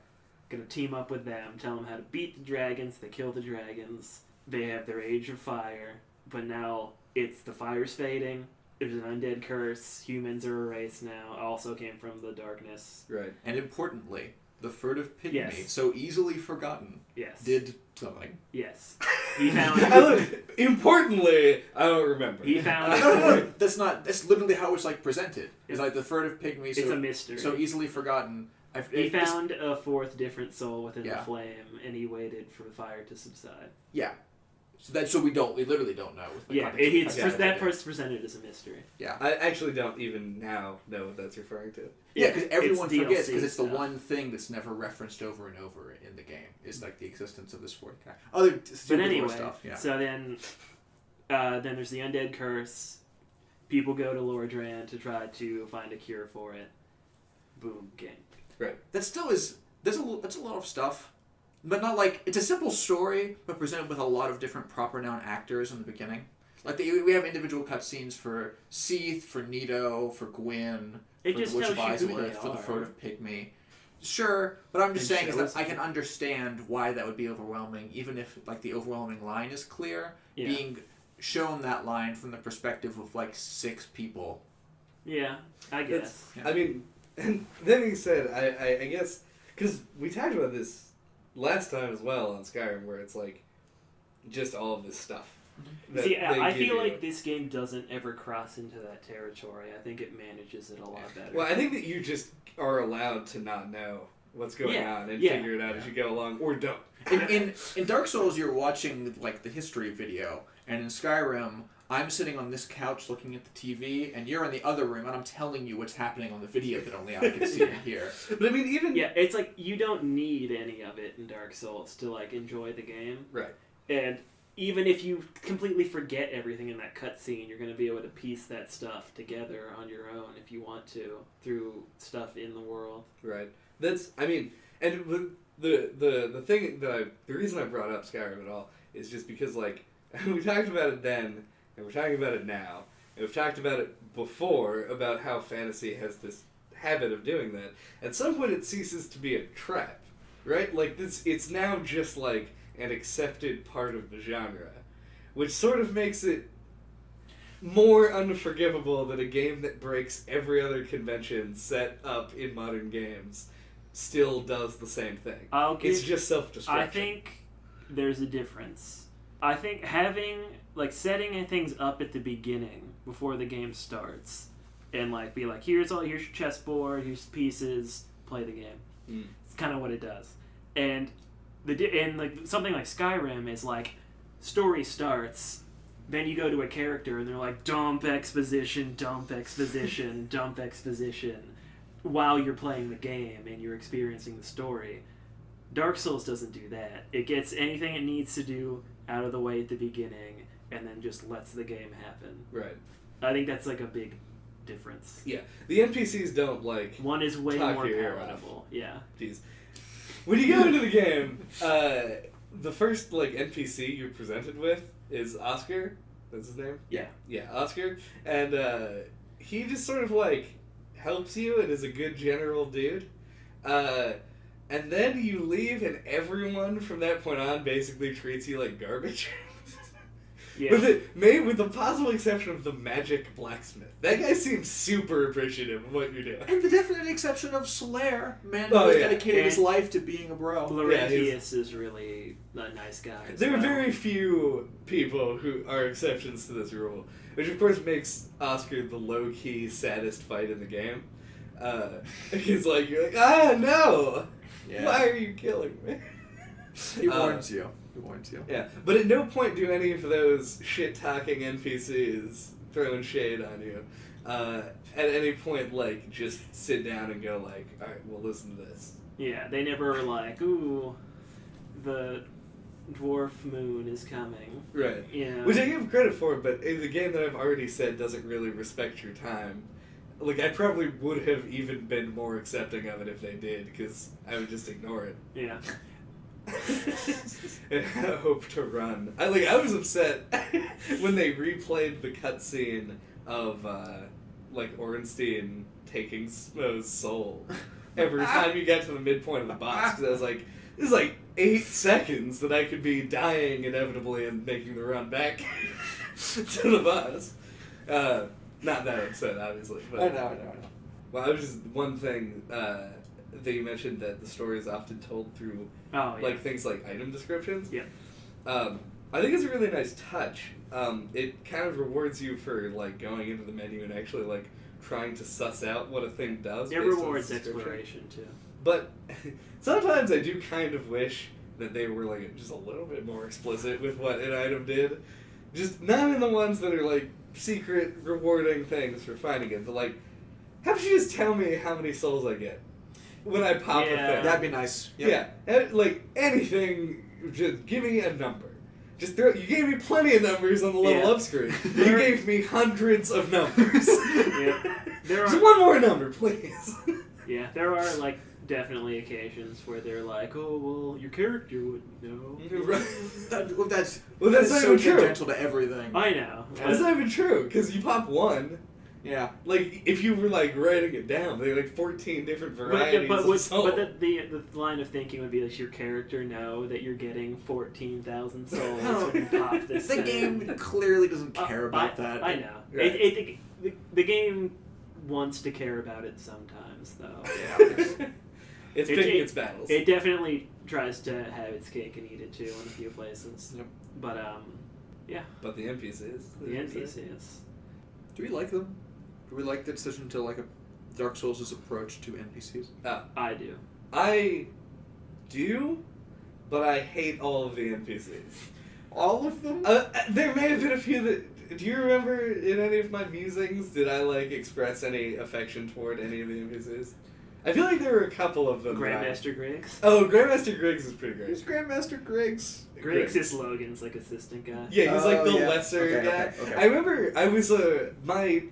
gonna team up with them, tell them how to beat the dragons, they kill the dragons, they have their age of fire, but now it's the fire's fading, there's an undead curse, humans are erased now, also came from the darkness. Right. And importantly, the furtive pygmy, Yes. so easily forgotten, Yes. did something. Yes. He found... Importantly, I don't remember. He found... No, that's not. That's literally how it's like presented. It's like the furtive pygmy, It's a so, mystery. so easily forgotten. He found a fourth different soul within Yeah. the flame, and he waited for the fire to subside. Yeah. So we literally don't know. With the Yeah, context of it's the that part's presented as a mystery. Yeah. I actually don't even now know what that's referring to. Yeah, because everyone it's forgets DLC because it's the stuff. one thing that's never referenced over and over in the game is like the existence of this fourth guy. Other But stupid lore anyway, stuff. Yeah. so then there's the undead curse. People go to Lordran to try to find a cure for it. Boom, game. That still is. That's a lot of stuff. But not like it's a simple story, but presented with a lot of different proper noun actors in the beginning. Like we have individual cutscenes for Seath, for Nito, for Gwyn, It for just the Witch of tells you who they Izalith, for the are. furtive pygmy. Sure, but I'm just And saying is shows that I can understand why that would be overwhelming, even if like the overwhelming line is clear. Yeah. Being shown that line from the perspective of like 6 people. Yeah, I guess. Yeah. I mean, and that being said, I guess, because we talked about this last time as well on Skyrim, where it's like just all of this stuff. that See, they I give feel you. like this game doesn't ever cross into that territory. I think it manages it a lot better. Well, I think that you just are allowed to not know what's going on and yeah. figure it out as you go along, or don't. In Dark Souls, you're watching like the history video, and in Skyrim, I'm sitting on this couch looking at the TV, and you're in the other room, and I'm telling you what's happening on the video that only I can see and hear. But I mean, even Yeah, it's like you don't need any of it in Dark Souls to like enjoy the game. right. And even if you completely forget everything in that cutscene, you're going to be able to piece that stuff together on your own if you want to through stuff in the world. Right. That's. I mean, and the thing that the reason I brought up Skyrim at all is just because like we talked about it then, and we're talking about it now, and we've talked about it before about how fantasy has this habit of doing that. At some point, it ceases to be a trap, right? Like this, it's now just like an accepted part of the genre, which sort of makes it more unforgivable that a game that breaks every other convention set up in modern games still does the same thing. It's just self-destruction. I think there's a difference. I think setting things up at the beginning before the game starts and like be like, here's your chessboard, here's pieces, play the game. It's kind of what it does. And like something like Skyrim is like story starts, then you go to a character and they're like, dump exposition, dump exposition, dump exposition, while you're playing the game and you're experiencing the story. Dark Souls doesn't do that. It gets anything it needs to do out of the way at the beginning and then just lets the game happen. Right. I think that's like a big difference. Yeah. The NPCs don't like... One is way talk more your ear palatable. Yeah. Jeez. When you go into the game, the first like NPC you're presented with is Oscar. That's his name? Yeah. Yeah, Oscar. And he just sort of like helps you and is a good general dude. And then you leave and everyone from that point on basically treats you like garbage. Yeah. With the possible exception of the magic blacksmith. That guy seems super appreciative of what you're doing. And the definite exception of Solaire, man who has dedicated his life to being a bro. Laurentius is really a nice guy. There are very few people who are exceptions to this rule, which of course makes Oscar the low-key saddest fight in the game. He's like, you're like, no! Yeah. Why are you killing me? He warns you. He warns you. Yeah, but at no point do any of those shit-talking NPCs throwing shade on you. At any point, like, just sit down and go like, alright, well, listen to this. Yeah, they never were like, ooh, the dwarf moon is coming. Right. Yeah. Which I give credit for, but in the game that I've already said doesn't really respect your time. Like, I probably would have even been more accepting of it if they did, because I would just ignore it. Yeah. And hope to run. I was upset when they replayed the cutscene of like Ornstein taking Smo's soul every time you get to the midpoint of the boss. Because I was like, this is like 8 seconds that I could be dying inevitably and making the run back to the boss. Not that upset, obviously. But, I know. Well, it was just one thing. That you mentioned that the story is often told through like things like item descriptions. Yeah. I think it's a really nice touch. It kind of rewards you for like going into the menu and actually like trying to suss out what a thing does. It rewards exploration too. But sometimes I do kind of wish that they were like just a little bit more explicit with what an item did. Just not in the ones that are like secret rewarding things for finding it, but like, how about you just tell me how many souls I get when I pop a thing? That'd be nice. Yep. Yeah, like anything, just give me a number. Just throw. You gave me plenty of numbers on the level up screen. You gave me hundreds of numbers. Yeah. Just one more number, please. Yeah, there are like definitely occasions where they're like, oh well, your character wouldn't know. That's not so even true. tangential to everything. I know. That's not even true, because you pop one. Yeah. Like, if you were, like, writing it down, there are, like, 14 different varieties of soul. But the line of thinking would be, like, your character know that you're getting 14,000 souls when you pop this The thing. game clearly doesn't care about that. I know. Right. The game wants to care about it sometimes, though. Yeah. It's picking its battles. It definitely tries to have its cake and eat it, too, in a few places. Yep. But, yeah. But the NPCs. The NPCs. Do we like them? Do we like the decision to like a Dark Souls' approach to NPCs? I do. I do, but I hate all of the NPCs. All of them? There may have been a few that... Do you remember in any of my musings, did I, like, express any affection toward any of the NPCs? I feel like there were a couple of them. Grandmaster Griggs? Oh, Grandmaster Griggs is pretty great. Who's Grandmaster Griggs? Griggs is Logan's, like, assistant guy. Yeah, he's like the yeah. lesser guy. Okay. I remember I was my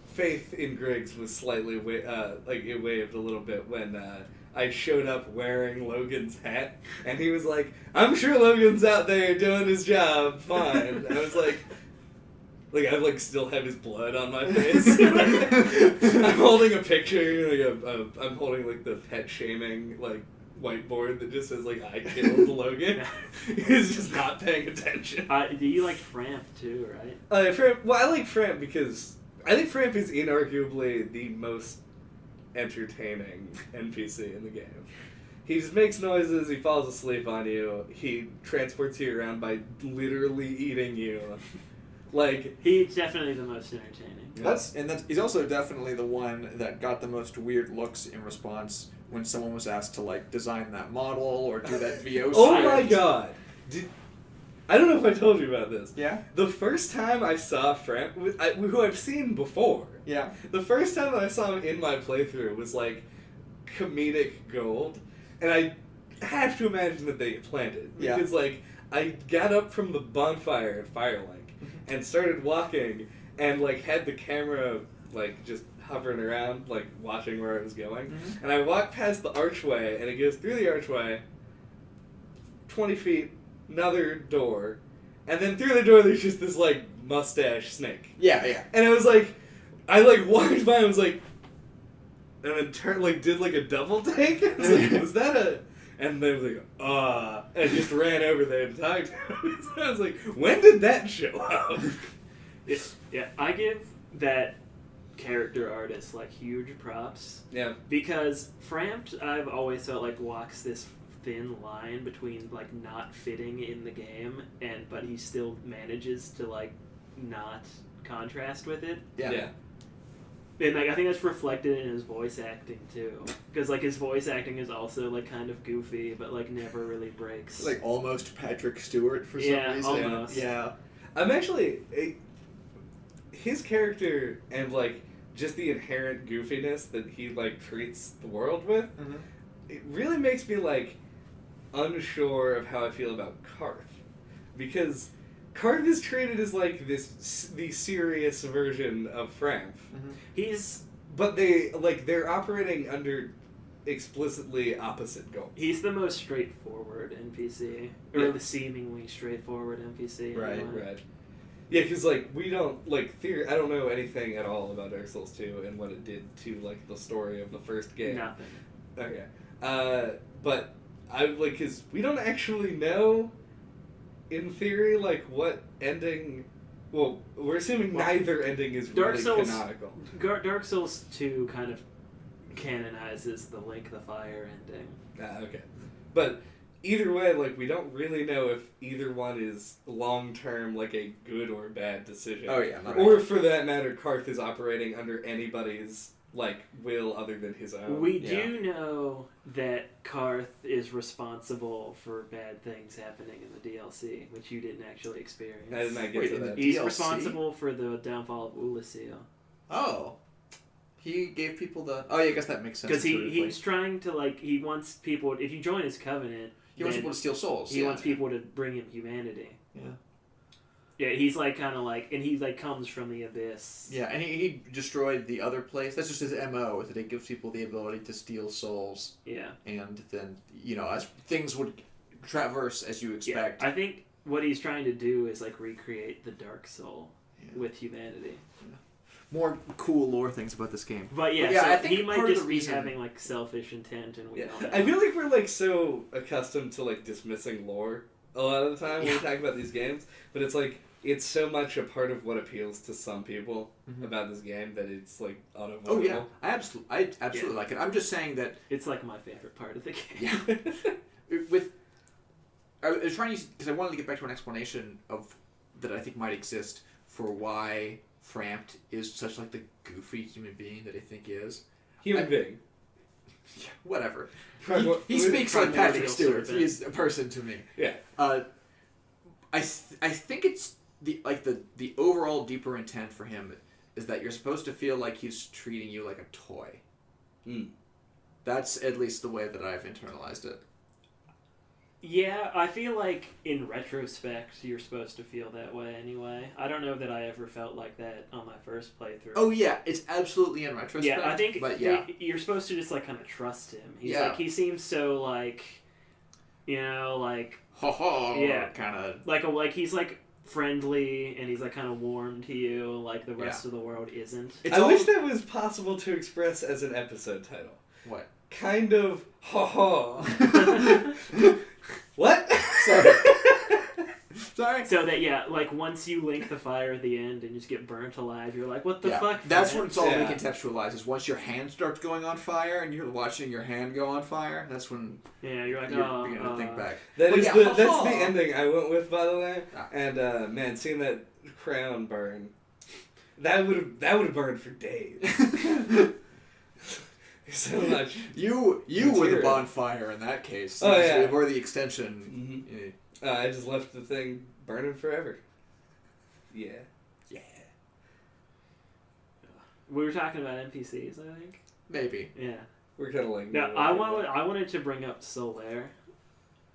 faith in Griggs was slightly like it waved a little bit when I showed up wearing Logan's hat, and he was like, "I'm sure Logan's out there doing his job fine." I was like I like still have his blood on my face. I'm holding a picture, like I'm holding like the pet shaming like whiteboard that just says like I killed Logan. He's just not paying attention. Do you like Framp too, right? Framp, well, I like Framp because I think Framp is inarguably the most entertaining NPC in the game. He just makes noises, he falls asleep on you, he transports you around by literally eating you. Like, he's definitely the most entertaining. Yeah. He's also definitely the one that got the most weird looks in response when someone was asked to like design that model or do that VO. Oh my god! I don't know if I told you about this. Yeah? The first time I saw Framp, who I've seen before, Yeah. the first time that I saw him in my playthrough was like comedic gold, and I have to imagine that they planned it because like I got up from the bonfire at Firelink and started walking and like had the camera like just hovering around like watching where I was going, and I walked past the archway and it goes through the archway 20 feet, another door, and then through the door there's just this like mustache snake. Yeah. And it was like, I like walked by and was like, and then turned like did like a double take. I was like, was that a? And they was like, and just ran over there to talk to him. So I was like, when did that show up? Yeah, I give that character artist like huge props. Yeah. Because Frampt, I've always felt like walks this thin line between like not fitting in the game but he still manages to like not contrast with it. Yeah. And like I think that's reflected in his voice acting too, because like his voice acting is also like kind of goofy, but like never really breaks. Like almost Patrick Stewart for some reason. Almost. Yeah. I'm actually his character and like just the inherent goofiness that he like treats the world with. It really makes me like unsure of how I feel about Karth, because Karth is treated as like the serious version of Framp. But they're operating under explicitly opposite goals. He's the most straightforward NPC, or the seemingly straightforward NPC. Right. Yeah, because like we don't I don't know anything at all about Dark Souls 2 and what it did to like the story of the first game. Nothing. Okay. But I like because we don't actually know, in theory, like what ending. Well, we're assuming neither ending is really canonical. Dark Souls 2 kind of canonizes the Link the Fire ending. Okay. But either way, like, we don't really know if either one is long-term, like, a good or bad decision. Oh, yeah. Or, for that matter, Karth is operating under anybody's, like, will other than his own. We do know that Karth is responsible for bad things happening in the DLC, which you didn't actually experience. I did not get to that. He's DLC? responsible for the downfall of Ulasil. Oh. He gave people the... Oh, yeah, I guess that makes sense. Because he's trying to, like, he wants people... If you join his covenant... He wants people to steal souls. He wants people to bring him humanity. Yeah. Yeah, he's, like, kind of like... And he, like, comes from the abyss. Yeah, and he destroyed the other place. That's just his MO, is that it gives people the ability to steal souls. Yeah. And then, as things would traverse as you expect. Yeah, I think what he's trying to do is, like, recreate the Dark Soul with humanity. More cool lore things about this game. But so I think he might just be reason... having like selfish intent, and we don't know. I feel like we're like so accustomed to like dismissing lore a lot of the time when we talk about these games, but it's like it's so much a part of what appeals to some people about this game that it's like unavoidable. Oh yeah, I absolutely like it. I'm just saying that it's like my favorite part of the game. Yeah. I was trying to use, because I wanted to get back to an explanation of that I think might exist for why Frampt is such like the goofy human being that I think he is. Human being. Whatever. He speaks like Patrick Stewart. He is a person to me. Yeah. I think it's the overall deeper intent for him is that you're supposed to feel like he's treating you like a toy. That's at least the way that I've internalized it. Yeah, I feel like in retrospect, you're supposed to feel that way anyway. I don't know that I ever felt like that on my first playthrough. Oh yeah, it's absolutely in retrospect. Yeah, I think you're supposed to just like kind of trust him. He's like, he seems so like, like kind of like he's like friendly and he's like kind of warm to you, like the rest of the world isn't. I wish that was possible to express as an episode title. What? Kind of What? Sorry. So that like once you link the fire at the end and you just get burnt alive, you're like, what the fuck? That's when it's all recontextualized. Once your hand starts going on fire and you're watching your hand go on fire, that's when you're like, you're gonna think back. That's the ending I went with, by the way. And man, seeing that crown burn, that would have burned for days. So much. You were the bonfire in that case. Oh yeah. Or the extension. I just left the thing burning forever. Yeah. Yeah. We were talking about NPCs, I think. Maybe. Yeah. We're kind of like... Now, I wanted to bring up Solaire,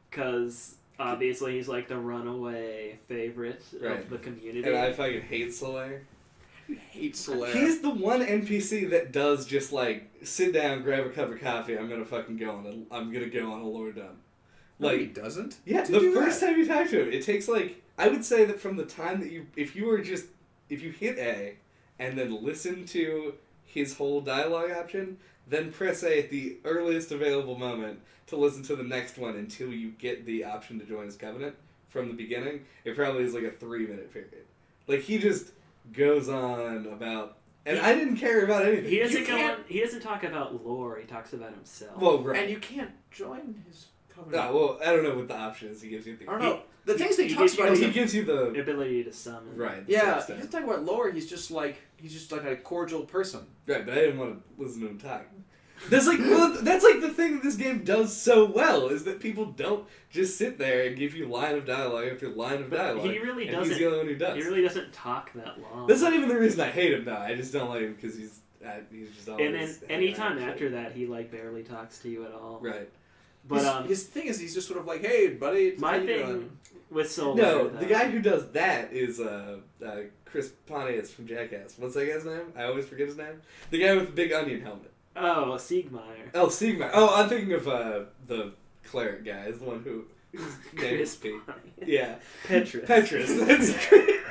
because obviously he's like the runaway favorite of the community. And I fucking hate Solaire. You hate Solaire. He's the one NPC that does just like sit down, grab a cup of coffee. I'm gonna go on a lore dump. No, Like he doesn't. Yeah, the first time you talk to him, it takes like I would say that from the time that if you hit A and then listen to his whole dialogue option, then press A at the earliest available moment to listen to the next one until you get the option to join his covenant from the beginning. It probably is like a 3-minute period. Like he just goes on about, and I didn't care about anything. He doesn't talk about lore. He talks about himself. Well, right. And you can't join his covenant. No, well, I don't know what the option is. He gives you the. I don't know. The things that he he talks gives you about, He gives you the ability to summon. right. yeah, stuff. he's talking about lore. He's just like a cordial person. Right, but I didn't want to listen to him talk. That's like the thing that this game does so well is that people don't just sit there and give you line of dialogue after line of dialogue. He really doesn't. He's the only one who does. He really doesn't talk that long. That's not even the reason I hate him. Though I just don't like him because he's just always. And then anytime after that, he like barely talks to you at all. Right. But his thing is he's just sort of like, hey, buddy. my how you thing doing? with Solaire. No, though, the guy who does that is Chris Pontius from Jackass. What's that guy's name? I always forget his name. The guy with the big onion helmet. Oh, Siegmeyer. Oh, Sigma. Oh, I'm thinking of the cleric guy. Is the one whose name is P. Yeah. Petrus. Petrus. That's great.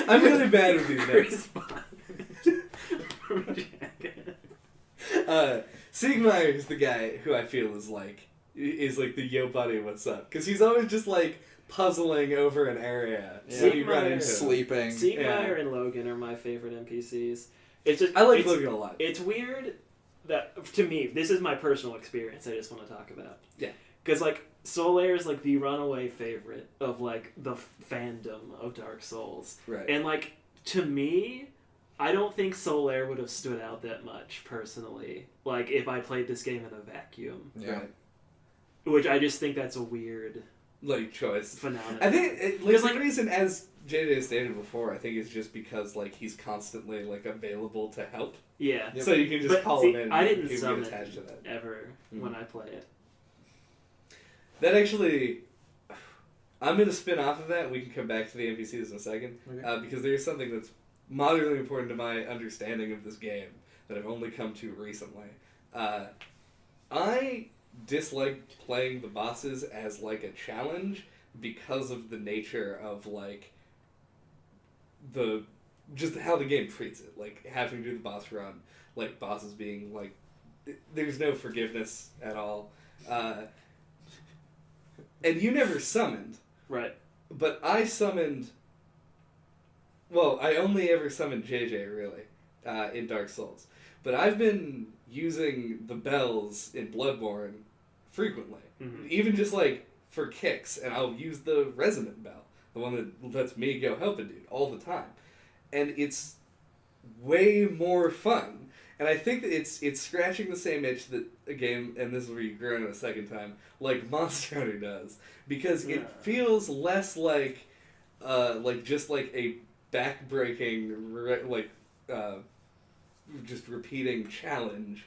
I'm really bad with these names. Siegmeyer is the guy who I feel is like the yo buddy, what's up? Because he's always just like puzzling over an area. Yeah. So you run into him. Sleeping. Siegmeyer and Logan are my favorite NPCs. It's just I like Logan a lot. It's weird that to me, this is my personal experience. I just want to talk about. Yeah. Because like Solaire is like the runaway favorite of like the fandom of Dark Souls, Right. and like to me, I don't think Solaire would have stood out that much personally. Like if I played this game in a vacuum, Yeah. Right. which I just think that's a weird Like choice. phenomenon. I think the reason, as JJ stated before, I think it's just because like he's constantly like available to help. Yeah. So you can just But call see, him in. I and didn't he would summon get attached to that. ever when I play it. That actually, I'm going to spin off of that. And we can come back to the NPCs in a second. Okay. Because there's something that's moderately important to my understanding of this game that I've only come to recently. I dislike playing the bosses as like a challenge because of the nature of like just how the game treats it. Like having to do the boss run, like bosses being like, there's no forgiveness at all. And you never summoned. Right. But I summoned... Well, I only ever summoned JJ, really, in Dark Souls. But I've been using the bells in Bloodborne frequently. Mm-hmm. Even just, like, for kicks. And I'll use the resonant bell. The one that lets me go help a dude all the time. And it's way more fun. And I think that it's scratching the same itch that a game, and this is where you grow in a second time, like Monster Hunter does. Because it feels less like just like a back-breaking, just repeating challenge,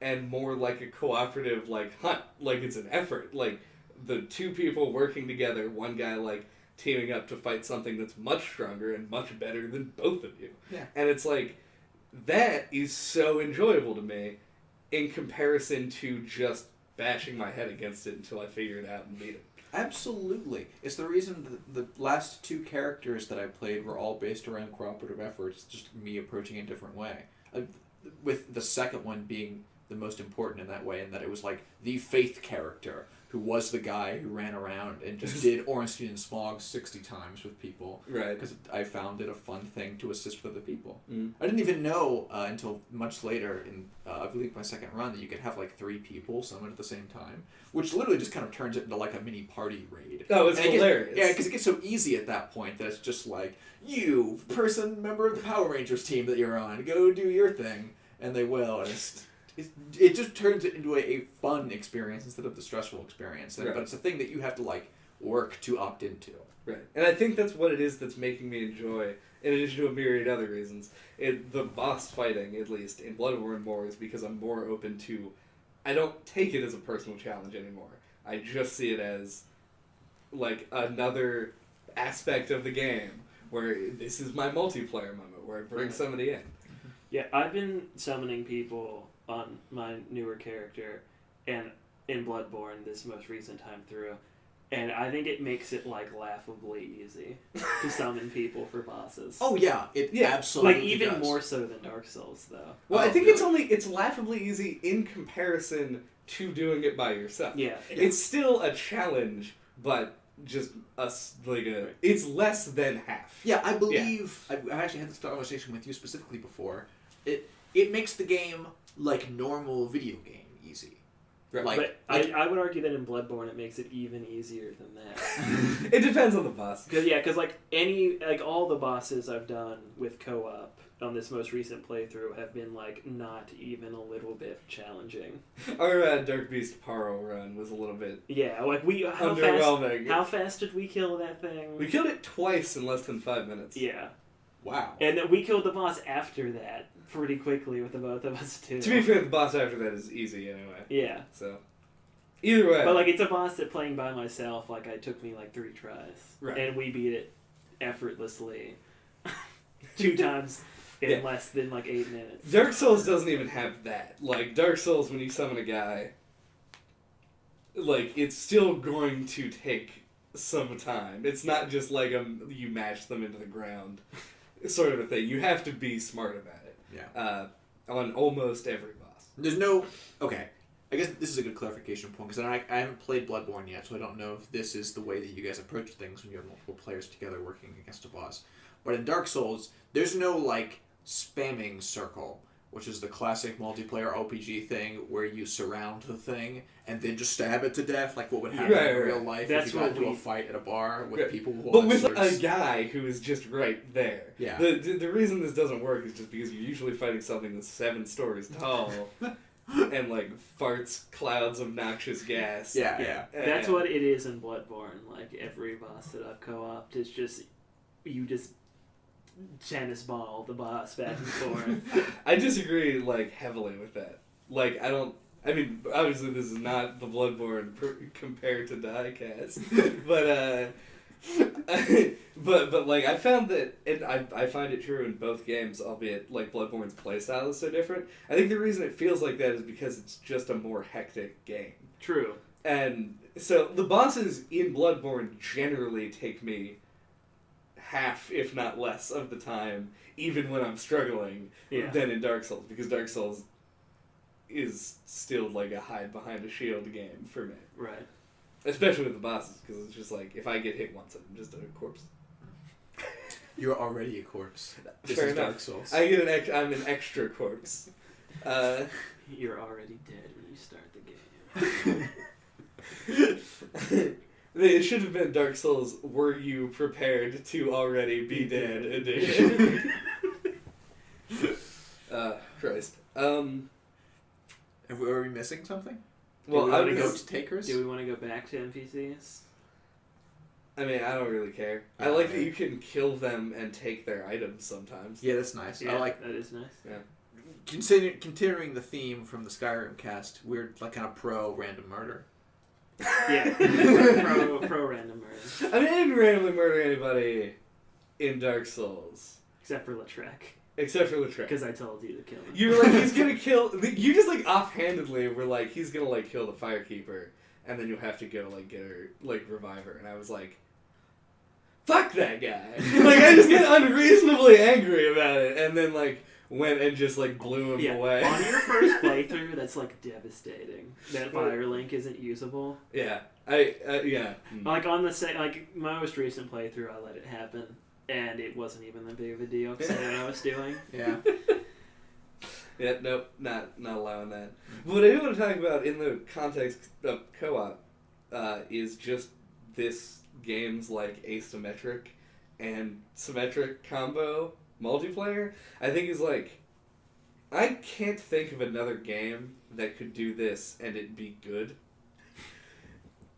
and more like a cooperative, like, hunt. Like, it's an effort. Like, the two people working together, one guy, like, teaming up to fight something that's much stronger and much better than both of you. Yeah. And it's like... That is so enjoyable to me in comparison to just bashing my head against it until I figure it out and beat it. Absolutely. It's the reason the last two characters that I played were all based around cooperative efforts, just me approaching it a different way. With the second one being the most important in that way, in that it was like the faith character who was the guy who ran around and just did Ornstein and Smog 60 times with people. Right. Because I found it a fun thing to assist with other people. Mm. I didn't even know until much later in, I believe, my second run that you could have like 3 people summon at the same time, which literally just kind of turns it into like a mini party raid. Oh, it's and hilarious. Yeah, because it gets so easy at that point that it's just like, you, member of the Power Rangers team that you're on, go do your thing. And they will. And it's it just turns it into a fun experience instead of the stressful experience. Right. But it's a thing that you have to like work to opt into. Right. And I think that's what it is that's making me enjoy, in addition to a myriad other reasons, the boss fighting, at least, in Bloodborne more is because I'm more open to... I don't take it as a personal challenge anymore. I just see it as, like, another aspect of the game where this is my multiplayer moment, where I bring somebody in. Yeah, I've been summoning people on my newer character and in Bloodborne this most recent time through, and I think it makes it like laughably easy to summon people for bosses. Oh yeah, it Yeah, absolutely like even does. more so than Dark Souls though. Well, I think really? it's laughably easy in comparison to doing it by yourself. Yeah. It's still a challenge, but just it's less than half. Yeah, I believe I've actually had this conversation with you specifically before. It makes the game like normal video game easy. Right. But I would argue that in Bloodborne it makes it even easier than that. It depends on the boss. Because all the bosses I've done with co-op on this most recent playthrough have been like not even a little bit challenging. Our Dark Beast Paro run was a little bit Underwhelming. How fast did we kill that thing? We killed it twice in less than 5 minutes. Yeah. Wow. And then we killed the boss after that pretty quickly with the both of us too. To be fair, the boss after that is easy anyway. Yeah. So, either way. But like it's a boss that playing by myself, like it took me like 3 tries. Right. And we beat it effortlessly 2 times in less than like 8 minutes. Dark Souls doesn't even have that. Like, Dark Souls, when you summon a guy, like, it's still going to take some time. It's not just like you mash them into the ground sort of a thing. You have to be smart about it. Yeah. On almost every boss. There's no... Okay. I guess this is a good clarification point, because I haven't played Bloodborne yet, so I don't know if this is the way that you guys approach things when you have multiple players together working against a boss. But in Dark Souls, there's no, like, spamming circle, which is the classic multiplayer RPG thing where you surround the thing and then just stab it to death, like what would happen in real life That's if you got into a fight at a bar with people who But hold with swords. a guy who is just right there. Yeah. The reason this doesn't work is just because you're usually fighting something that's 7 stories tall and like farts clouds of noxious gas. Yeah. That's what it is in Bloodborne. Like every boss that I've co-opted, it's just you just tennis ball the boss back and forth. I disagree like heavily with that. Like I mean, obviously this is not the Bloodborne compared to Diecast, but like I found that, and I find it true in both games, albeit like Bloodborne's playstyle is so different. I think the reason it feels like that is because it's just a more hectic game. True. And so the bosses in Bloodborne generally take me half, if not less, of the time, even when I'm struggling, than in Dark Souls, because Dark Souls is still like a hide behind a shield game for me. Right. Especially with the bosses, because it's just like, if I get hit once, I'm just a corpse. You're already a corpse. This Fair is enough. Dark Souls. I'm an extra corpse. You're already dead when you start the game. It should have been Dark Souls, were you prepared to already be dead edition. Christ. Are we missing something? Well, I I would go go to takers. Do we want to go back to NPCs? I mean, I don't really care. Yeah, I like okay. that you can kill them and take their items sometimes. Yeah, that's nice. Yeah, I like that is nice. Yeah. considering the theme from the Skyrim cast. We're like kind of pro random murder. Yeah, pro random murder. I mean, I didn't randomly murder anybody in Dark Souls. Except for Lautrec. Except for Lautrec. Because I told you to kill him. You were like, he's gonna kill... You just, like, offhandedly were like, he's gonna, like, kill the Firekeeper, and then you'll have to go, like, get her, like, revive her. And I was like, fuck that guy! Like, I just get unreasonably angry about it, and then, like, went and just, like, blew him away. On your first playthrough, that's, like, devastating. That Firelink isn't usable. Yeah. Yeah. Like, on the like, my most recent playthrough, I let it happen. And it wasn't even that big of a deal because I knew what I was doing. Yeah. Yeah, nope, not allowing that. But what I do want to talk about in the context of co-op is just this game's like asymmetric and symmetric combo multiplayer. I think is like I can't think of another game that could do this and it be good.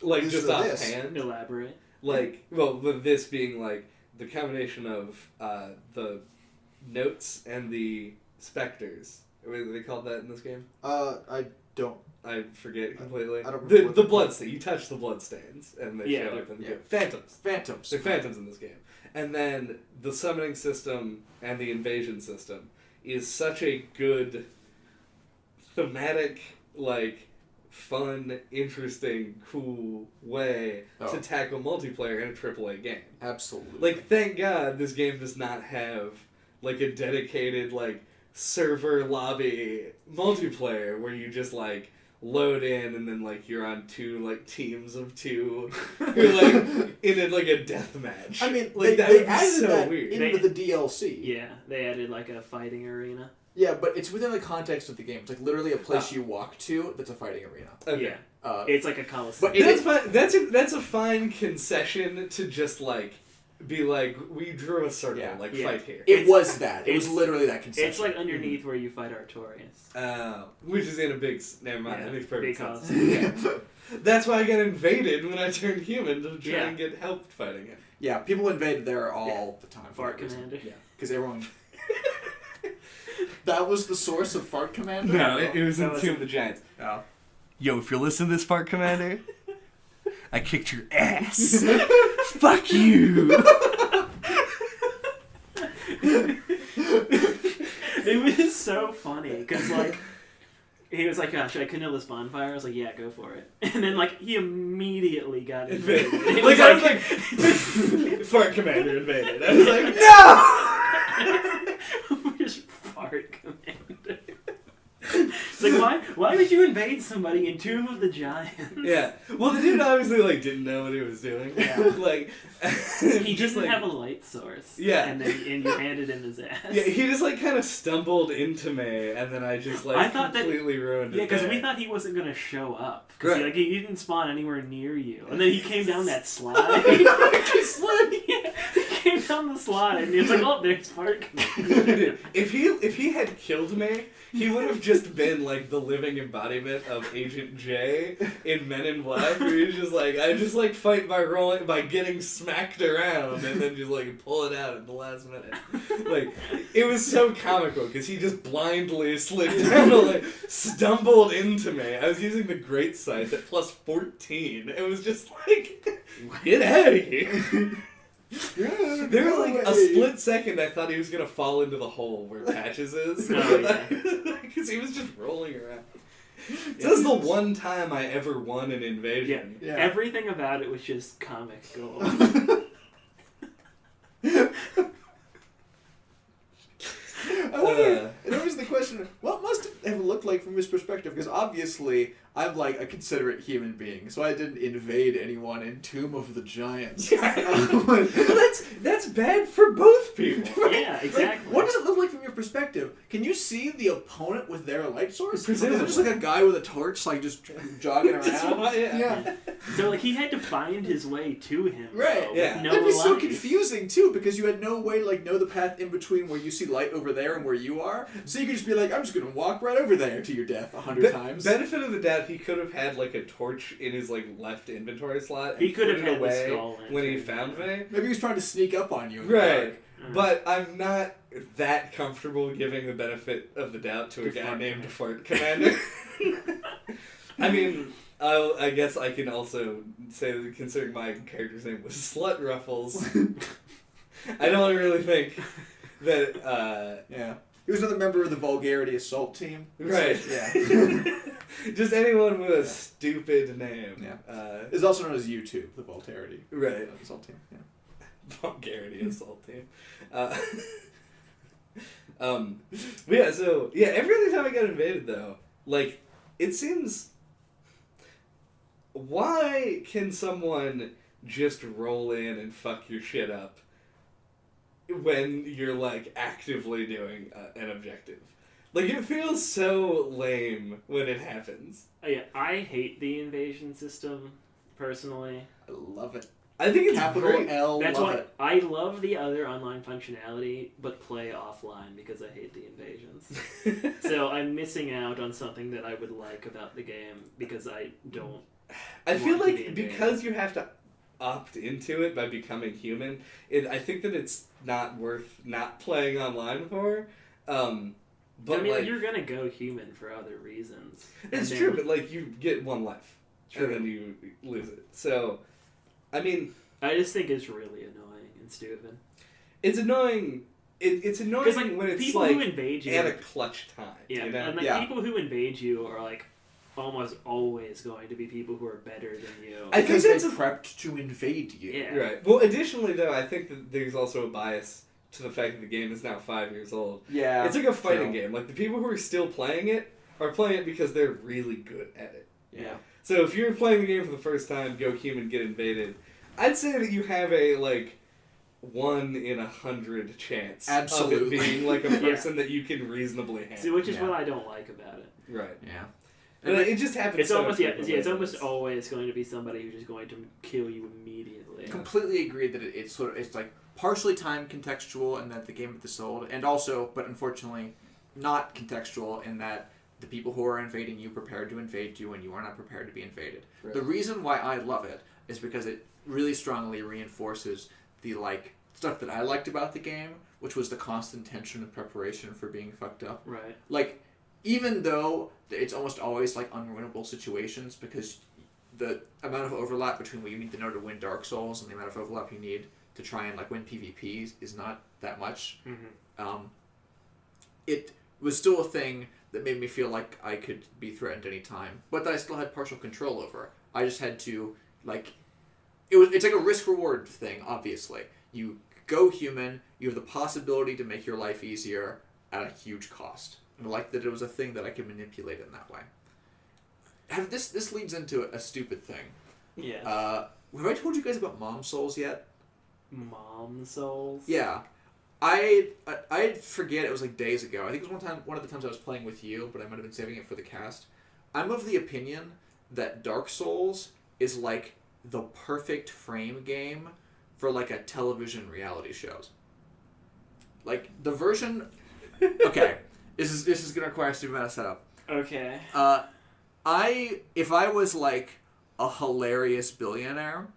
Like, This just is this. offhand. Elaborate. Like, well, with this being, like, the combination of the notes and the specters. Are they called that in this game? I don't. I forget completely. I don't remember the what the they're bloodstains. You touch the bloodstains, and they show up in the game. Phantoms. Phantoms. They're phantoms in this game. And then the summoning system and the invasion system is such a good thematic, like, fun, interesting, cool way to tackle multiplayer in a AAA game. Absolutely. Like, thank God this game does not have, like, a dedicated, like, server lobby multiplayer where you just, like, load in and then, like, you're on two, like, teams of two. You're, like, in a, like, a death match. I mean, like, they would be added so that weird. into the DLC. Yeah, they added like a fighting arena. Yeah, but it's within the context of the game. It's like literally a place you walk to that's a fighting arena. Okay. Yeah. It's like a coliseum. But That's fine. That's a fine concession to just, like, be like, we drew a circle, fight here. It was that. It was literally that concession. It's like underneath where you fight Artorias. Which is in a big... Never mind, Yeah, that makes perfect because- sense. Yeah. That's why I got invaded when I turned human to try Yeah. and get help fighting it. Yeah, people invade there all the time. Fart Commander. Yeah. Because everyone... That was the source of Fart Commander? No, it was in That was Tomb of the Giants. Oh. Yo, if you're listening to this, Fart Commander, I kicked your ass. Fuck you. It was so funny because like he was like, "Should I kindle this bonfire?" I was like, "Yeah, go for it." And then like he immediately got invaded. It Like, I was like, Fart Commander invaded. I was like, no! Just Fart Commander. It's like, why would you invade somebody in Tomb of the Giants? Yeah. Well, the dude obviously, like, didn't know what he was doing. Yeah. Like, He just like, have a light source. Yeah. And you handed him his ass. Yeah, he just, like, kind of stumbled into me, and then I just, like, I thought that- completely ruined it. Yeah, because we there. thought he wasn't gonna show up. Cause Right. he didn't spawn anywhere near you, and then he came down that slide. Yeah, he came down the slide, and he was like, "Oh, there's Fart Commander." Dude, if he had killed me, he would have just been like the living embodiment of Agent J in Men in Black, where he's just like, I just like fight by getting smacked around and then just like pull it out at the last minute. Like, it was so comical because he just blindly slid down and like stumbled into me. I was using the great sight at plus 14. It was just like, get out of here. There was like a split second I thought he was gonna fall into the hole where Patches is. Oh, yeah. Because he was just rolling around. So this is the one time I ever won an invasion. Yeah. Everything about it was just comic gold. I wonder, and always the question, what must it have looked like from his perspective? Because obviously, I'm like a considerate human being, so I didn't invade anyone in Tomb of the Giants. Well, that's bad for both people. Yeah, exactly. What does it look like from your perspective? Can you see the opponent with their light source? Is it Presumably. just like a guy with a torch, like just jogging around? Just yeah. So like he had to find his way to him. Right, though, with yeah. No That'd be so light. confusing too, because you had no way to like know the path in between where you see light over there and where you are. So you could just be like, I'm just gonna walk right over there to your death 100 times. Benefit of the doubt, he could have had like a torch in his like left inventory slot. And He could have put it had the away skull when he lantern. found me. Maybe he was trying to sneak up on you. In the Right. dark. But I'm not that comfortable giving the benefit of the doubt to a To guy Fart named Commander. Fart Commander. I mean, I guess I can also say that considering my character's name was Slut Ruffles, I don't really think that, Yeah. He was another member of the Vulgarity Assault team. right. Yeah. Just anyone with a stupid name. Yeah. It's also known as YouTube, the Vulgarity Right. Assault team. Yeah. Vulgarity assault team. But yeah, so yeah, every other time I got invaded though, like, it seems, why can someone just roll in and fuck your shit up when you're like actively doing an objective? Like, it feels so lame when it happens. Yeah, I hate the invasion system personally. I love it. I think it's Capital great. L. That's love why it. I love the other online functionality, but play offline because I hate the invasions. So I'm missing out on something that I would like about the game because I don't. I feel want to be like invaded. because you have to opt into it by becoming human, I think that it's not worth not playing online for. But I mean, like, you're gonna go human for other reasons. it's And true, then- but like you get one life, True. and then you lose it. So, I mean, I just think it's really annoying and stupid. it's annoying. It's annoying Because like when it's people like who invade you, at a clutch time. yeah, You know? and like Yeah. people who invade you are like almost always going to be people who are better than you. I think Because that's they a- prepped to invade you. Yeah. Right. Well, additionally, though, I think that there's also a bias to the fact that the game is now 5 years old. Yeah. It's like a fighting true. game. Like, the people who are still playing it are playing it because they're really good at it. Yeah. So if you're playing the game for the first time, go human, get invaded, I'd say that you have a, like, 1 in 100 chance Absolutely. of it being, like, a Yeah. person that you can reasonably handle. See, which is Yeah. what I don't like about it. Right. Yeah. But it just happens It's so almost frequently. it's almost always going to be somebody who's just going to kill you immediately. Completely agree that it's sort of, it's like partially time contextual in that the game is sold, and also, but unfortunately, not contextual in that the people who are invading you prepared to invade you and you are not prepared to be invaded. Right. The reason why I love it is because it really strongly reinforces the like stuff that I liked about the game, which was the constant tension and preparation for being fucked up. Right. Like, even though it's almost always like unwinnable situations because the amount of overlap between what you need to know to win Dark Souls and the amount of overlap you need to try and like win PvPs is not that much. Mm-hmm. It was still a thing that made me feel like I could be threatened any time, but that I still had partial control over. I just had to like it's like a risk reward thing. Obviously, you go human, you have the possibility to make your life easier at a huge cost. And I like that it was a thing that I could manipulate in that way. This leads into a stupid thing. Yeah. Have I told you guys about Mom Souls yet? Mom Souls. Yeah. I forget, it was like days ago. I think it was one of the times I was playing with you, but I might have been saving it for the cast. I'm of the opinion that Dark Souls is like the perfect frame game for like a television reality shows. Like the version. Okay, this is gonna require a stupid amount of setup. Okay. If I was like a hilarious billionaire,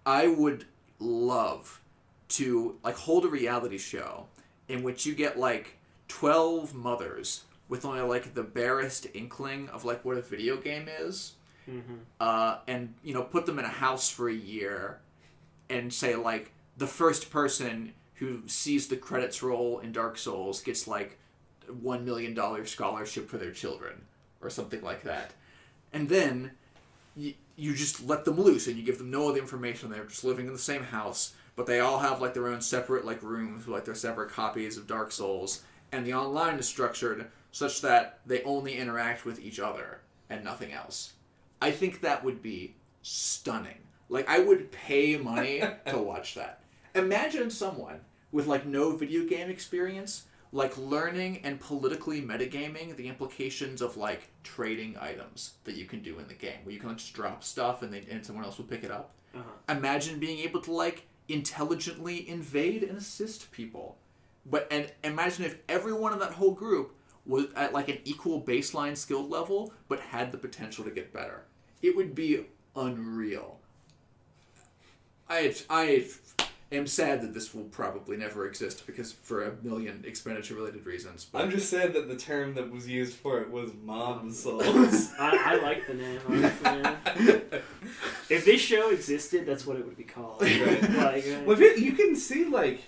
I would love to like hold a reality show in which you get like 12 mothers with only like the barest inkling of like what a video game is, and you know put them in a house for a year, and say like the first person who sees the credits roll in Dark Souls gets like $1 million scholarship for their children or something like that, and then you just let them loose and you give them no other information. They're just living in the same house, but they all have like their own separate like rooms with like their separate copies of Dark Souls, and the online is structured such that they only interact with each other and nothing else. I think that would be stunning. Like I would pay money to watch that. Imagine someone with like no video game experience like learning and politically metagaming the implications of like trading items that you can do in the game, where you can just drop stuff and someone else will pick it up. Imagine being able to like intelligently invade and assist people, and imagine if everyone in that whole group was at like an equal baseline skill level, but had the potential to get better. It would be unreal. I am sad that this will probably never exist because for a million expenditure-related reasons. But I'm just sad that the term that was used for it was Mom Souls. I like the name, honestly. If this show existed, that's what it would be called. Right. Like, Well, you can see, like,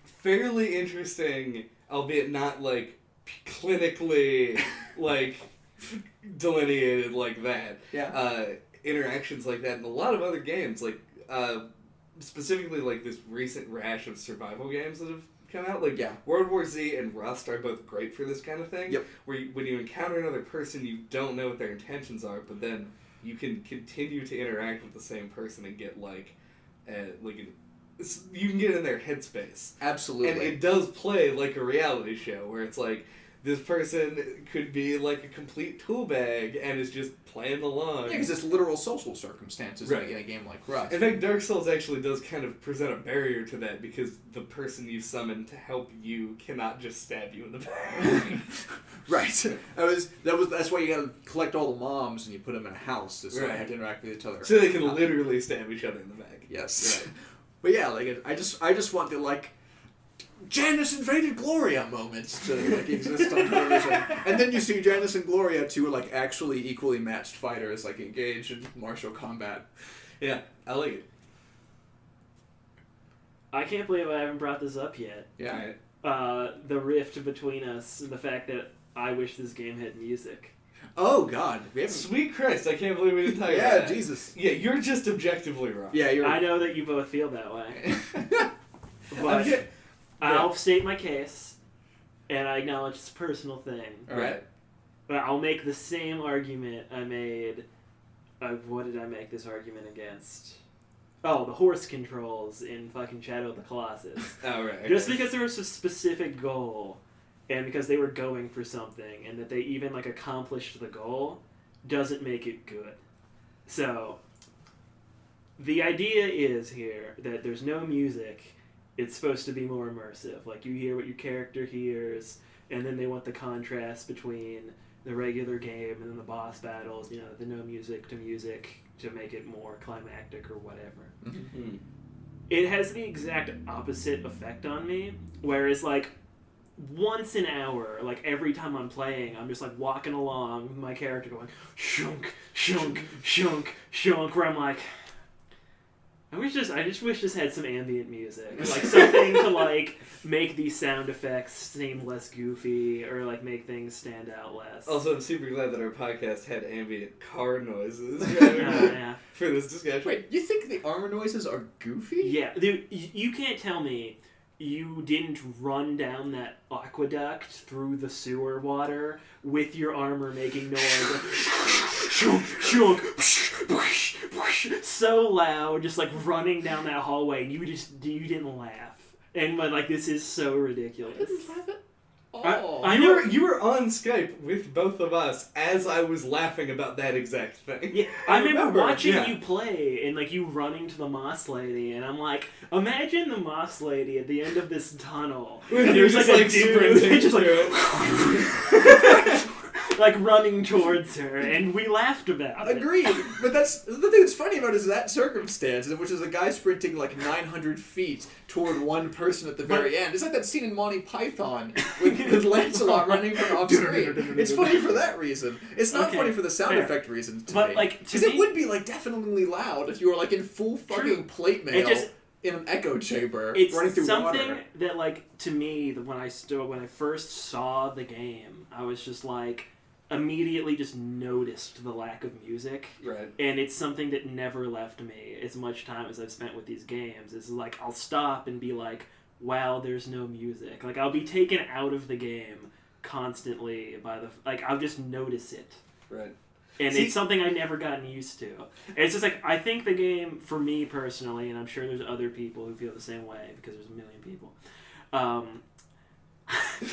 fairly interesting, albeit not, like, clinically, like, delineated like that. Yeah. Interactions like that in a lot of other games, like, specifically, like, this recent rash of survival games that have come out. Like, Yeah. World War Z and Rust are both great for this kind of thing. Yep. Where when you encounter another person, you don't know what their intentions are, but then you can continue to interact with the same person and get, like you can get in their headspace. Absolutely. And it does play like a reality show where it's like, this person could be like a complete tool bag and is just playing along. Yeah, because it's literal social circumstances Right. in a game like Rust. In fact, Dark Souls actually does kind of present a barrier to that because the person you summon to help you cannot just stab you in the back. Right. That's why you gotta collect all the moms and you put them in a house so they have to interact with each other. So they can literally stab each other in the back. Yes. Right. But yeah, like I just want the like Janice invaded Gloria moments to like exist on television. And then you see Janice and Gloria, two like actually equally matched fighters, like engage in martial combat. Yeah, I like it. I can't believe I haven't brought this up yet. Yeah. Right. The rift between us and the fact that I wish this game had music. Oh God, we haven't. Sweet Christ, I can't believe we didn't talk about Yeah, that. Jesus. Yeah, you're just objectively wrong. Yeah, you're. I know that you both feel that way. I'm But get- I'll state my case, and I acknowledge it's a personal thing. Right. But I'll make the same argument I made. What did I make this argument against? Oh, the horse controls in fucking Shadow of the Colossus. Oh, right. Okay. Just because there was a specific goal, and because they were going for something, and that they even like accomplished the goal, doesn't make it good. So, the idea is here that there's no music. It's supposed to be more immersive. Like, you hear what your character hears, and then they want the contrast between the regular game and then the boss battles, you know, the no music to make it more climactic or whatever. Mhm. It has the exact opposite effect on me, whereas, like, once an hour, like, every time I'm playing, I'm just, like, walking along with my character going, shunk, shunk, shunk, shunk, where I'm like, I just wish this had some ambient music. Like, something to, like, make these sound effects seem less goofy, or, like, make things stand out less. Also, I'm super glad that our podcast had ambient car noises Yeah. for this discussion. Wait, you think the armor noises are goofy? Yeah, dude, you can't tell me you didn't run down that aqueduct through the sewer water with your armor making noise. So loud, just like running down that hallway, and you didn't laugh. And but like, this is so ridiculous. I didn't laugh at all. I know. You were on Skype with both of us as I was laughing about that exact thing. Yeah, I remember watching yeah. you play and like you running to the Moss Lady, and I'm like, imagine the Moss Lady at the end of this tunnel, and You're there's just like a like dude sprinting just like, through like running towards her, and we laughed about it. Agreed, but that's the thing that's funny about it is that circumstance, which is a guy sprinting like 900 feet toward one person at the very end. It's like that scene in Monty Python with Lancelot running from off screen. It's funny for that reason. It's not Okay, funny for the sound fair. effect reasons to But me. like, to Because it me, would be like definitely loud if you were like in full fucking plate mail just- in an echo chamber it's running through something water. that like to me when I first saw the game, I was just like immediately just noticed the lack of music. Right. And it's something that never left me as much time as I've spent with these games. It's like, I'll stop and be like, wow, there's no music. Like, I'll be taken out of the game constantly by I'll just notice it. Right. And See- it's something I've never gotten used to. And it's just like, I think the game, for me personally, and I'm sure there's other people who feel the same way, because there's a million people.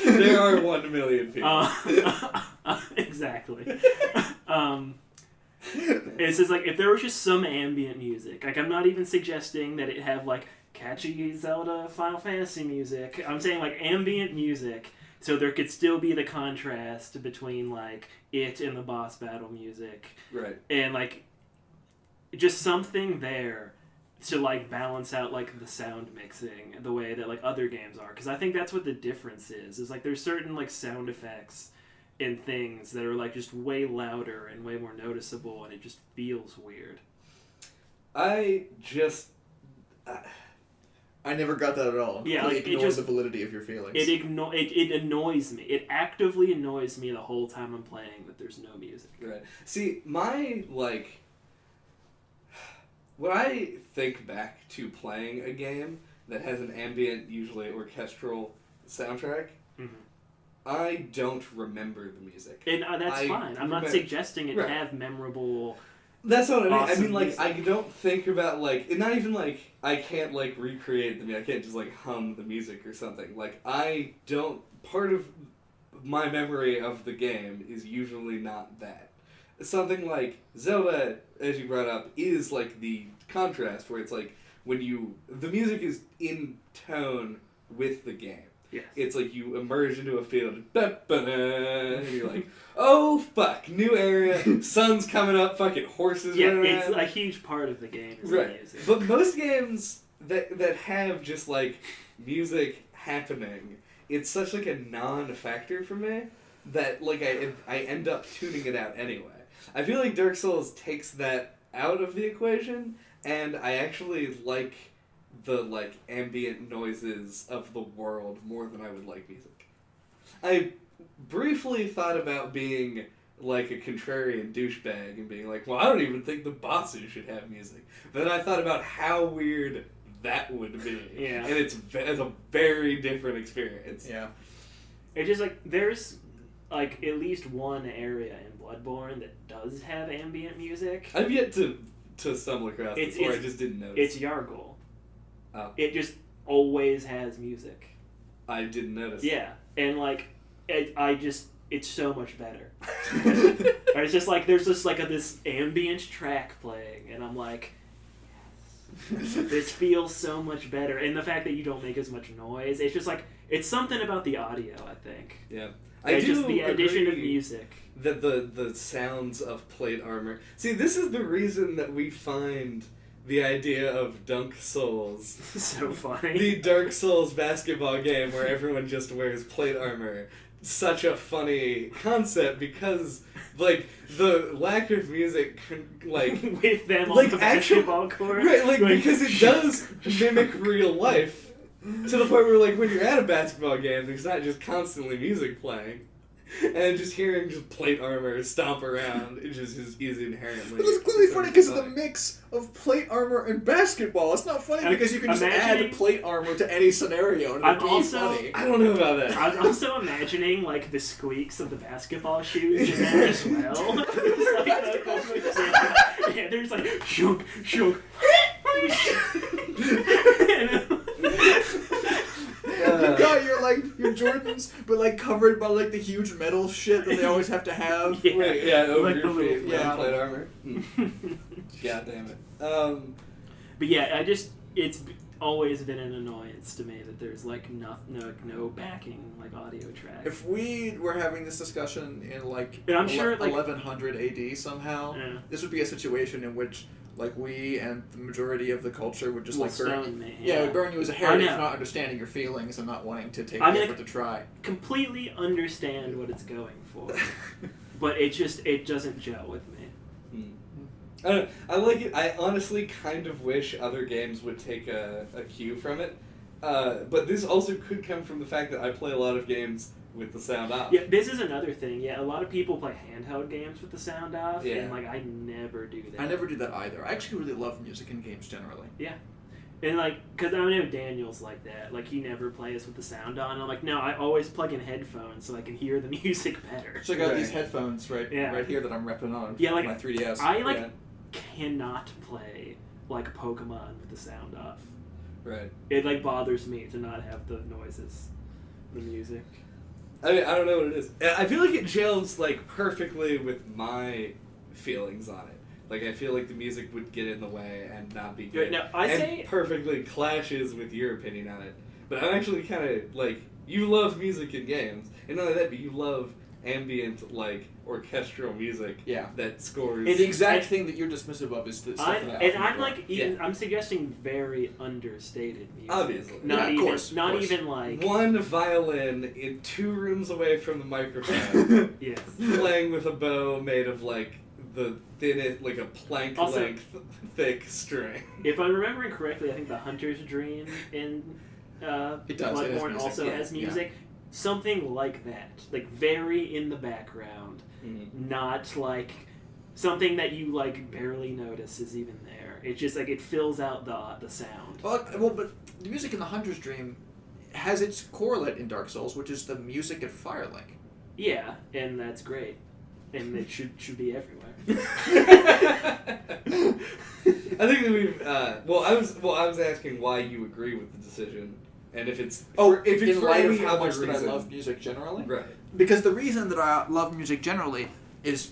There are 1 million people. Exactly. It's just like, if there was just some ambient music, like, I'm not even suggesting that it have like catchy Zelda Final Fantasy music. I'm saying like ambient music, so there could still be the contrast between like it and the boss battle music, Right. and like just something there to like balance out like the sound mixing the way that like other games are, because I think that's what the difference is like there's certain like sound effects and things that are like just way louder and way more noticeable, and it just feels weird. I never got that at all. Yeah, Completely like, it ignore just- the validity of your feelings. It annoys me. It actively annoys me the whole time I'm playing that there's no music. Right. See, my, like... When I think back to playing a game that has an ambient, usually orchestral soundtrack, Mhm. I don't remember the music. And that's I fine. I'm not remember- suggesting it Right. have memorable... That's what I mean. I Awesome mean, like, music. I don't think about, like... Not even, like, I can't, like, recreate the music. I can't just, like, hum the music or something. Like, I don't... Part of my memory of the game is usually not that. Something like Zelda, as you brought up, is like the contrast where it's like when the music is in tone with the game. Yes. It's like you emerge into a field, and you're like, oh fuck, new area, sun's coming up, fucking horses Yeah, running it's around. a huge part of the game. Is Right. The music. But most games that have just like music happening, it's such like a non-factor for me that like I end up tuning it out anyway. I feel like Dark Souls takes that out of the equation, and I actually like the like ambient noises of the world more than I would like music. I briefly thought about being like a contrarian douchebag and being like, well, I don't even think the bosses should have music. But then I thought about how weird that would be. Yeah. And it's a very different experience. Yeah. It's just like there's like at least one area in Bloodborne that does have ambient music. I've yet to stumble across this, or I just didn't notice. It's Yargul. Oh. It just always has music. I didn't notice. Yeah, and like it's so much better. Or it's just like there's just like this ambient track playing, and I'm like, yes, this feels so much better. And the fact that you don't make as much noise, it's just like it's something about the audio. I think. Yeah. It's do just the addition of agree music. that the sounds of plate armor. See, this is the reason that we find the idea of Dunk Souls, So funny. the Dark Souls basketball game where everyone just wears plate armor, such a funny concept because like the lack of music like with them on like the actual- basketball court. right like Going, because it does mimic real life to the point where like when you're at a basketball game there's not just constantly music playing. And just hearing just plate armor stomp around is inherently. But it's clearly funny because of the mix of plate armor and basketball. It's not funny because you can just add plate armor to any scenario and it'd be funny. I don't know about that. I'm also imagining like the squeaks of the basketball shoes in there as well. It's like, yeah, there's like shunk, shunk. You got your Jordans, but like covered by like the huge metal shit that they always have to have. Yeah. Right, yeah, over Like your the feet, little- yeah, plate armor. God damn it. But yeah, it's always been an annoyance to me that there's like no backing like audio track. If we were having this discussion in like And I'm sure, like- 1100 AD somehow, Yeah. this would be a situation in which like we and the majority of the culture would just Will like burn stone me, yeah, yeah. would burn you as a I heretic know. for not understanding your feelings and not wanting to take I the mean, effort to try. Completely understand what it's going for, but it doesn't gel with me. I don't know, I like it. I honestly kind of wish other games would take a cue from it. But this also could come from the fact that I play a lot of games with the sound off. Yeah, this is another thing. Yeah, a lot of people play handheld games with the sound off, Yeah. and like I never do that. I never do that either. I actually really love music in games generally. Yeah. And like, cause I know Daniel's like that. Like he never plays with the sound on. I'm like, no, I always plug in headphones so I can hear the music better. So I got Right. these headphones right here that I'm repping on Yeah, like, my 3DS. I like Yeah. cannot play like Pokemon with the sound off. Right. It like bothers me to not have the noises, the music. I mean, I don't know what it is. I feel like it gels like perfectly with my feelings on it. Like I feel like the music would get in the way and not be good. Now I and say perfectly clashes with your opinion on it. But I'm actually kind of like you love music in games, and not only that, but you love ambient like orchestral music. Yeah. That scores. And the exact thing that you're dismissive of is the stuff I'm like even I'm suggesting very understated music. Obviously. Not Yeah, of even course, of not course. even like One violin in 2 rooms away from the microphone, yes. playing with a bow made of like the thinnest, like a plank Also- length thick string. If I'm remembering correctly, I think the Hunter's Dream in It does, it has Bloodborne music, also yeah, has music. Something like that, like very in the background, not like something that you like barely notice is even there. It's just like it fills out the sound. Well, but the music in the Hunter's Dream has its correlate in Dark Souls, which is the music at Firelink. Yeah, and that's great, and it should be everywhere. I think that we've. I was asking why you agree with the decision And if it's if it's in for light of any how other much that I reason- love music generally. right. Because the reason that I love music generally is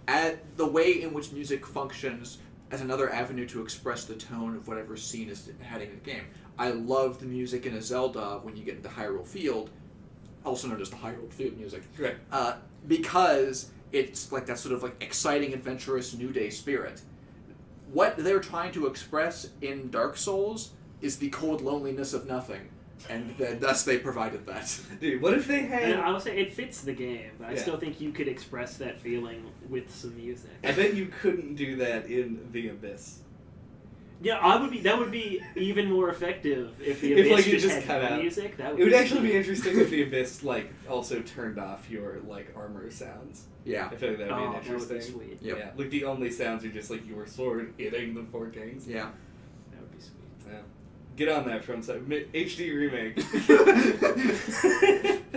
at the way in which music functions as another avenue to express the tone of whatever scene is heading in the game. I love the music in a Zelda when you get into Hyrule Field, also known as the Hyrule Field music, Right. because it's like that sort of like exciting, adventurous New Day spirit. What they're trying to express in Dark Souls is the cold loneliness of nothing, and thus they provided that. Dude, what if they And had... I would say it fits the game, but I Yeah. still think you could express that feeling with some music. I bet you couldn't do that in The Abyss. Yeah, that would be even more effective if the If, Abyss like, you just had cut no out. music. That would It would be actually be sweet. interesting if The Abyss, like, also turned off your, like, armor sounds. Yeah. I feel like that would be Oh, that would be interesting. sweet. Yep. Yeah, like the only sounds are just like your sword hitting the four kings. Yeah. That would be sweet. Yeah. Get on that from HD remake.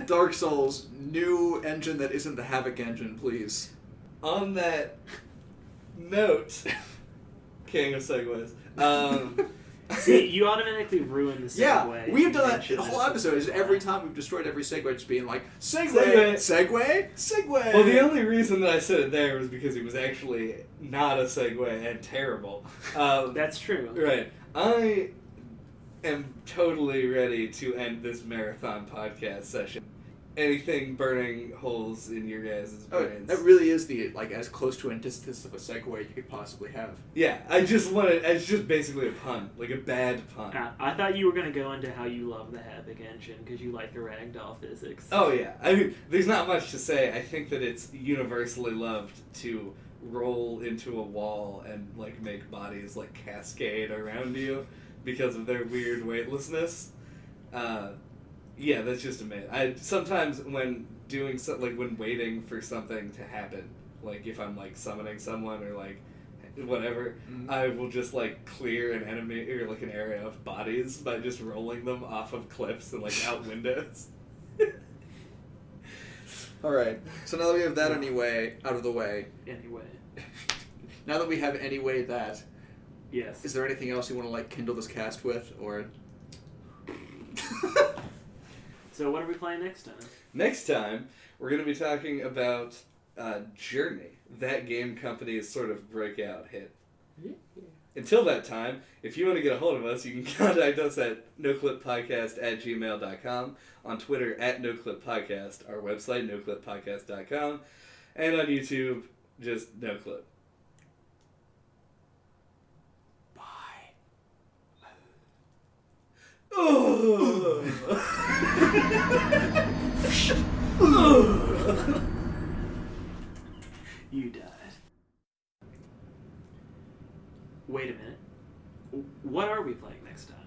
Dark Souls, new engine that isn't the Havoc engine, please. On that note, king of segues. See, you automatically ruin the segue. Yeah, we've done that Mention the whole this episode. Is before. every time we've destroyed every segue, just being like segue, Segue. segue. Well, the only reason that I said it there was because it was actually not a segue and terrible. That's true. Right. I am totally ready to end this marathon podcast session. Anything burning holes in your guys' brains? That really is the like as close to antithesis of a segue you could possibly have. Yeah, I just wanted. It's just basically a pun, like a bad pun. I thought you were going to go into how you love the Havoc engine because you like the ragdoll physics. Oh yeah, I mean, there's not much to say. I think that it's universally loved to roll into a wall and like make bodies like cascade around you because of their weird weightlessness. Yeah, that's just amazing. I sometimes when doing when waiting for something to happen, like if I'm like summoning someone or like whatever, I will just like clear an enemy or like an area of bodies by just rolling them off of cliffs and like out windows. All right. So now that we have that out of the way, Anyway, now that we have anyway that, yes. is there anything else you want to like kindle this cast with, or? So what are we playing next time? Next time, we're going to be talking about Journey, ThatGameCompany's sort of breakout hit. Yeah. Until that time, if you want to get a hold of us, you can contact us at noclippodcast@gmail.com, on Twitter @noclippodcast, our website noclippodcast.com, and on YouTube, just noclip. Bye. You died. Wait a minute. What are we playing next time?